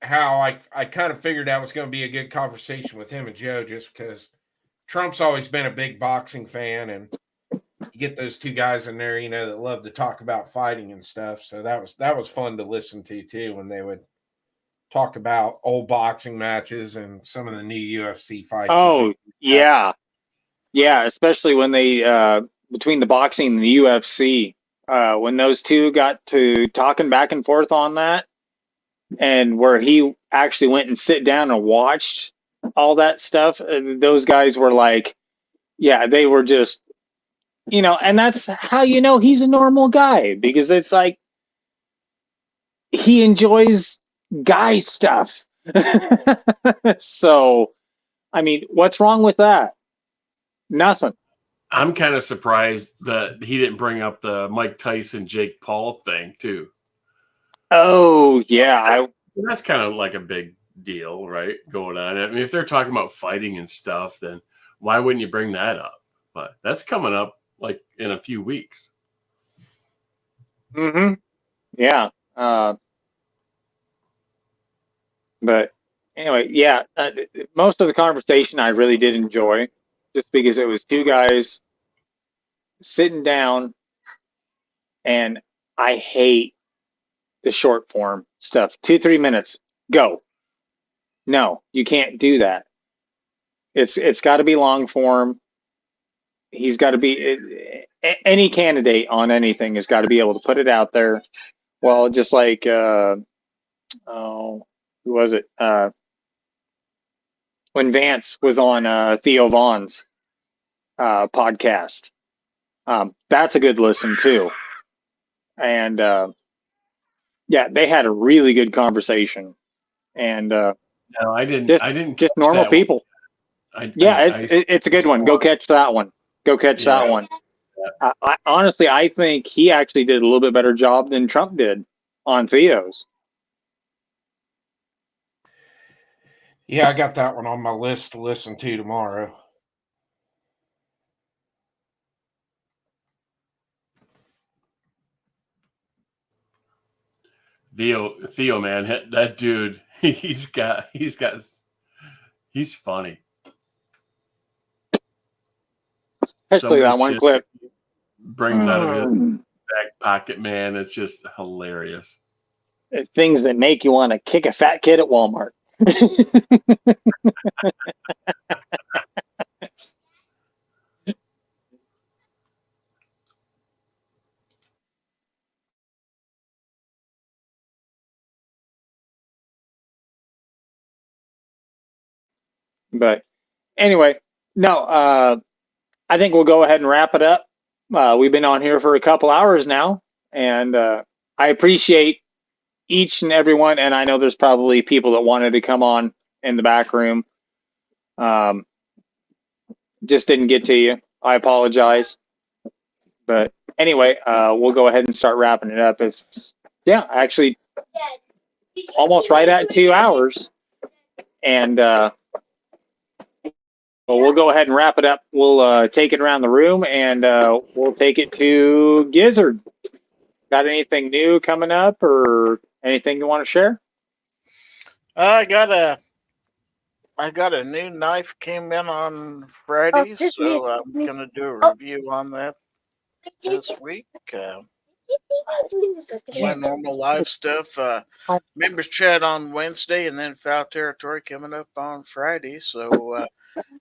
how I kind of figured that was going to be a good conversation with him and Joe, just because Trump's always been a big boxing fan, and you get those two guys in there, that love to talk about fighting and stuff. So that was fun to listen to too, when they would talk about old boxing matches and some of the new UFC fights. Oh, yeah. Yeah, especially when they between the boxing and the UFC, when those two got to talking back and forth on that, and where he actually went and sit down and watched all that stuff, those guys were like, yeah, they were just, and that's how he's a normal guy, because it's like he enjoys guy stuff. So, I mean, what's wrong with that? Nothing. I'm kind of surprised that he didn't bring up the Mike Tyson, Jake Paul thing too. Oh, yeah. That's kind of like a big deal, right? Going on. I mean, if they're talking about fighting and stuff, then why wouldn't you bring that up? But that's coming up like in a few weeks. Mm-hmm. Yeah. But anyway, yeah, most of the conversation I really did enjoy, just because it was two guys sitting down, and I hate the short form stuff. 2-3 minutes, go. No, you can't do that. It's got to be long form. He's got to be any candidate on anything has got to be able to put it out there. Well, just like who was it? When Vance was on Theo Vaughn's podcast. That's a good listen too. And yeah, they had a really good conversation. And No, I didn't. just I didn't. just catch normal that one. people. It's a good one. Go catch that one. Go catch that one. I honestly, I think he actually did a little bit better job than Trump did on Theo's. Yeah, I got that one on my list to listen to tomorrow. Theo, man, that dude, he's funny. Especially that one clip. Brings out of his back pocket, man. It's just hilarious. Things that make you want to kick a fat kid at Walmart. But anyway, no, I think we'll go ahead and wrap it up. We've been on here for a couple hours now, and I appreciate each and every one, and I know there's probably people that wanted to come on in the back room. Just didn't get to you. I apologize. But anyway, we'll go ahead and start wrapping it up. It's, yeah, actually almost right at 2 hours. And well, we'll go ahead and wrap it up. We'll take it around the room, and we'll take it to Gizzard. Got anything new coming up or anything you want to share? I got a new knife came in on Friday, so I'm gonna do a review on that this week. My normal live stuff. Members chat on Wednesday, and then Foul Territory coming up on Friday. So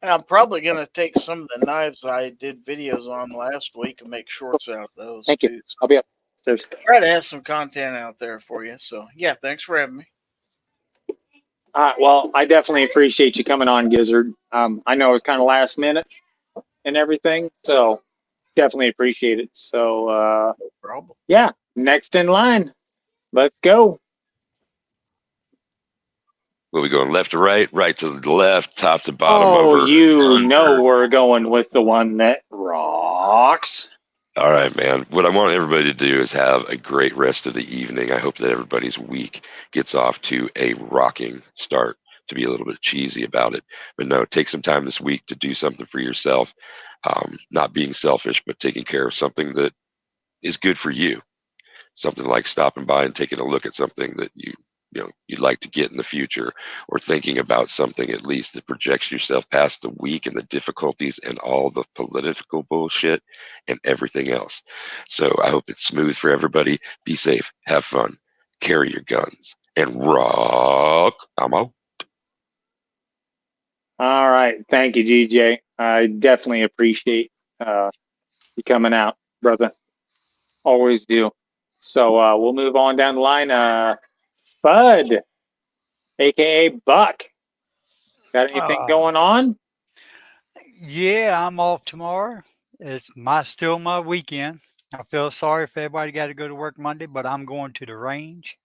I'm probably gonna take some of the knives I did videos on last week and make shorts out of those. Thank you. too. So I'll be upstairs. try to have some content out there for you. So yeah, thanks for having me. Well, I definitely appreciate you coming on, Gizzard. I know it was kind of last minute and everything, so definitely appreciate it. So, No problem. yeah, next in line. Let's go. Will we going left to right, right to the left, top to bottom, Oh, over? you under? know we're going with the one that rocks. All right, man. What I want everybody to do is have a great rest of the evening. I hope that everybody's week gets off to a rocking start, to be a little bit cheesy about it. But no, take some time this week to do something for yourself. Not being selfish, but taking care of something that is good for you. Something like stopping by and taking a look at something that you'd like to get in the future, or thinking about something at least that projects yourself past the week and the difficulties and all the political bullshit and everything else. So I hope it's smooth for everybody. Be safe, have fun, carry your guns, and rock. I'm out. All right. Thank you, GJ. I definitely appreciate you coming out, brother. Always do. So we'll move on down the line. Fudd, aka Buck. Got anything going on? Yeah, I'm off tomorrow. It's still my weekend. I feel sorry if everybody got to go to work Monday, but I'm going to the range.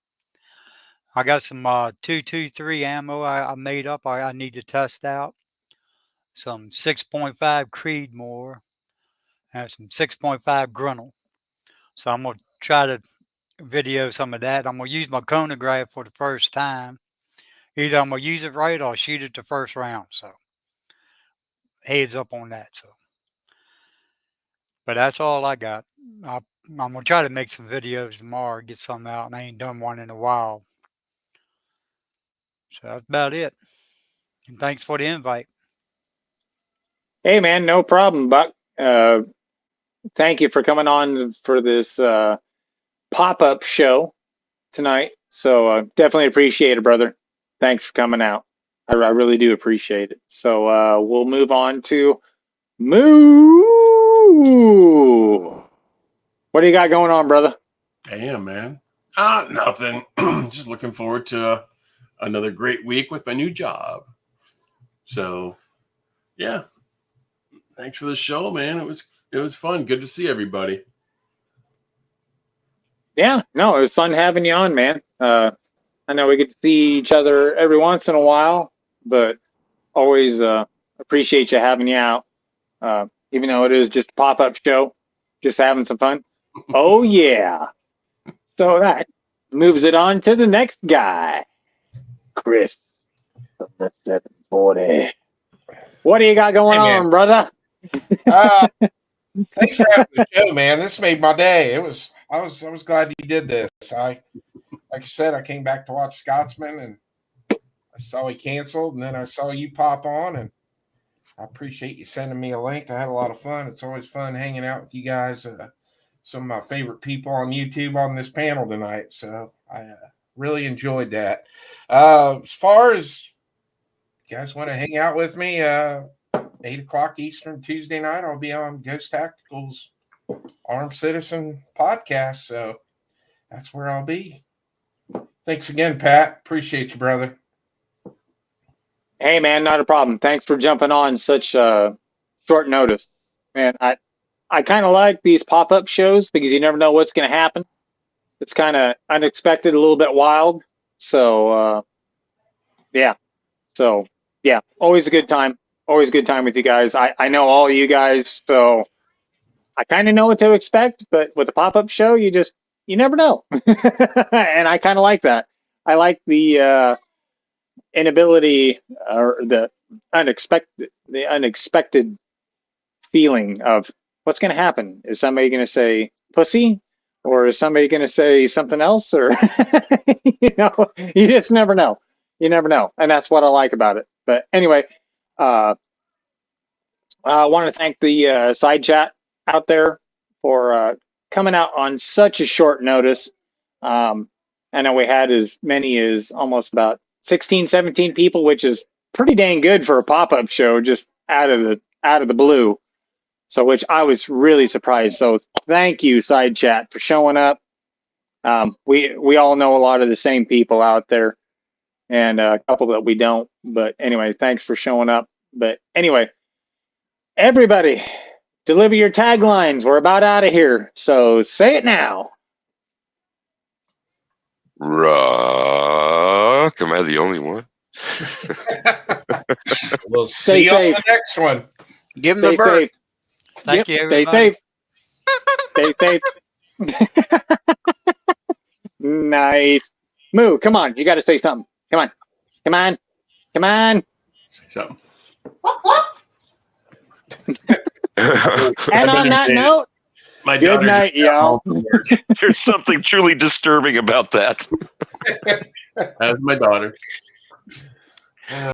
I got some 223 ammo I made up. I need to test out some 6.5 Creedmoor and some 6.5 Gruntle. So I'm gonna try to video some of that. I'm gonna use my chronograph for the first time. Either I'm gonna use it right or shoot it the first round. So heads up on that. So, but that's all I got. I'm gonna try to make some videos tomorrow, get some out, and I ain't done one in a while. So that's about it. And thanks for the invite. Hey, man, no problem, Buck. Thank you for coming on for this pop-up show tonight. So definitely appreciate it, brother. Thanks for coming out. I really do appreciate it. So we'll move on to Moo. What do you got going on, brother? Damn, man. Nothing. Just looking forward to another great week with my new job. So, yeah. Thanks for the show, man. It was fun. Good to see everybody. Yeah, no, it was fun having you on, man. I know we get to see each other every once in a while, but always appreciate you having you out. Even though it is just a pop-up show, just having some fun. Oh, yeah. So that moves it on to the next guy, Chris from the 740. What do you got going on, brother? Thanks for having the show, man. This made my day. I was glad you did this. Like you said, I came back to watch Scotsman, and I saw he canceled, and then I saw you pop on, and I appreciate you sending me a link. I had a lot of fun. It's always fun hanging out with you guys. Some of my favorite people on YouTube on this panel tonight. So I really enjoyed that. As far as you guys want to hang out with me, 8:00 Eastern Tuesday night, I'll be on Ghost Tactical's Armed Citizen podcast. So that's where I'll be. Thanks again, Pat. Appreciate you, brother. Hey, man, not a problem. Thanks for jumping on such short notice. Man, I kind of like these pop-up shows because you never know what's going to happen. it's kind of unexpected, a little bit wild. So yeah, so yeah, always a good time. Always a good time with you guys. I know all you guys, so I kind of know what to expect. But with a pop-up show, you never know, and I kind of like that. I like the inability or the unexpected feeling of what's going to happen. Is somebody going to say pussy, or is somebody going to say something else, or you just never know. You never know, and that's what I like about it. But anyway, I want to thank the side chat out there for coming out on such a short notice. I know we had as many as almost about 16, 17 people, which is pretty dang good for a pop-up show, just out of the blue. So, which I was really surprised. So, thank you, side chat, for showing up. We all know a lot of the same people out there, and a couple that we don't. But anyway, thanks for showing up. But anyway, everybody, deliver your taglines. We're about out of here. So say it now. Rock. Am I the only one? We'll Stay see you on safe. the next one. Give them Stay the bird. safe. Thank you, everybody. Stay safe. Stay safe. Nice. Moo, come on. You got to say something. Come on. Come on. Come on. So And on that note, my good daughter's night, y'all. There's something truly disturbing about that. That's my daughter.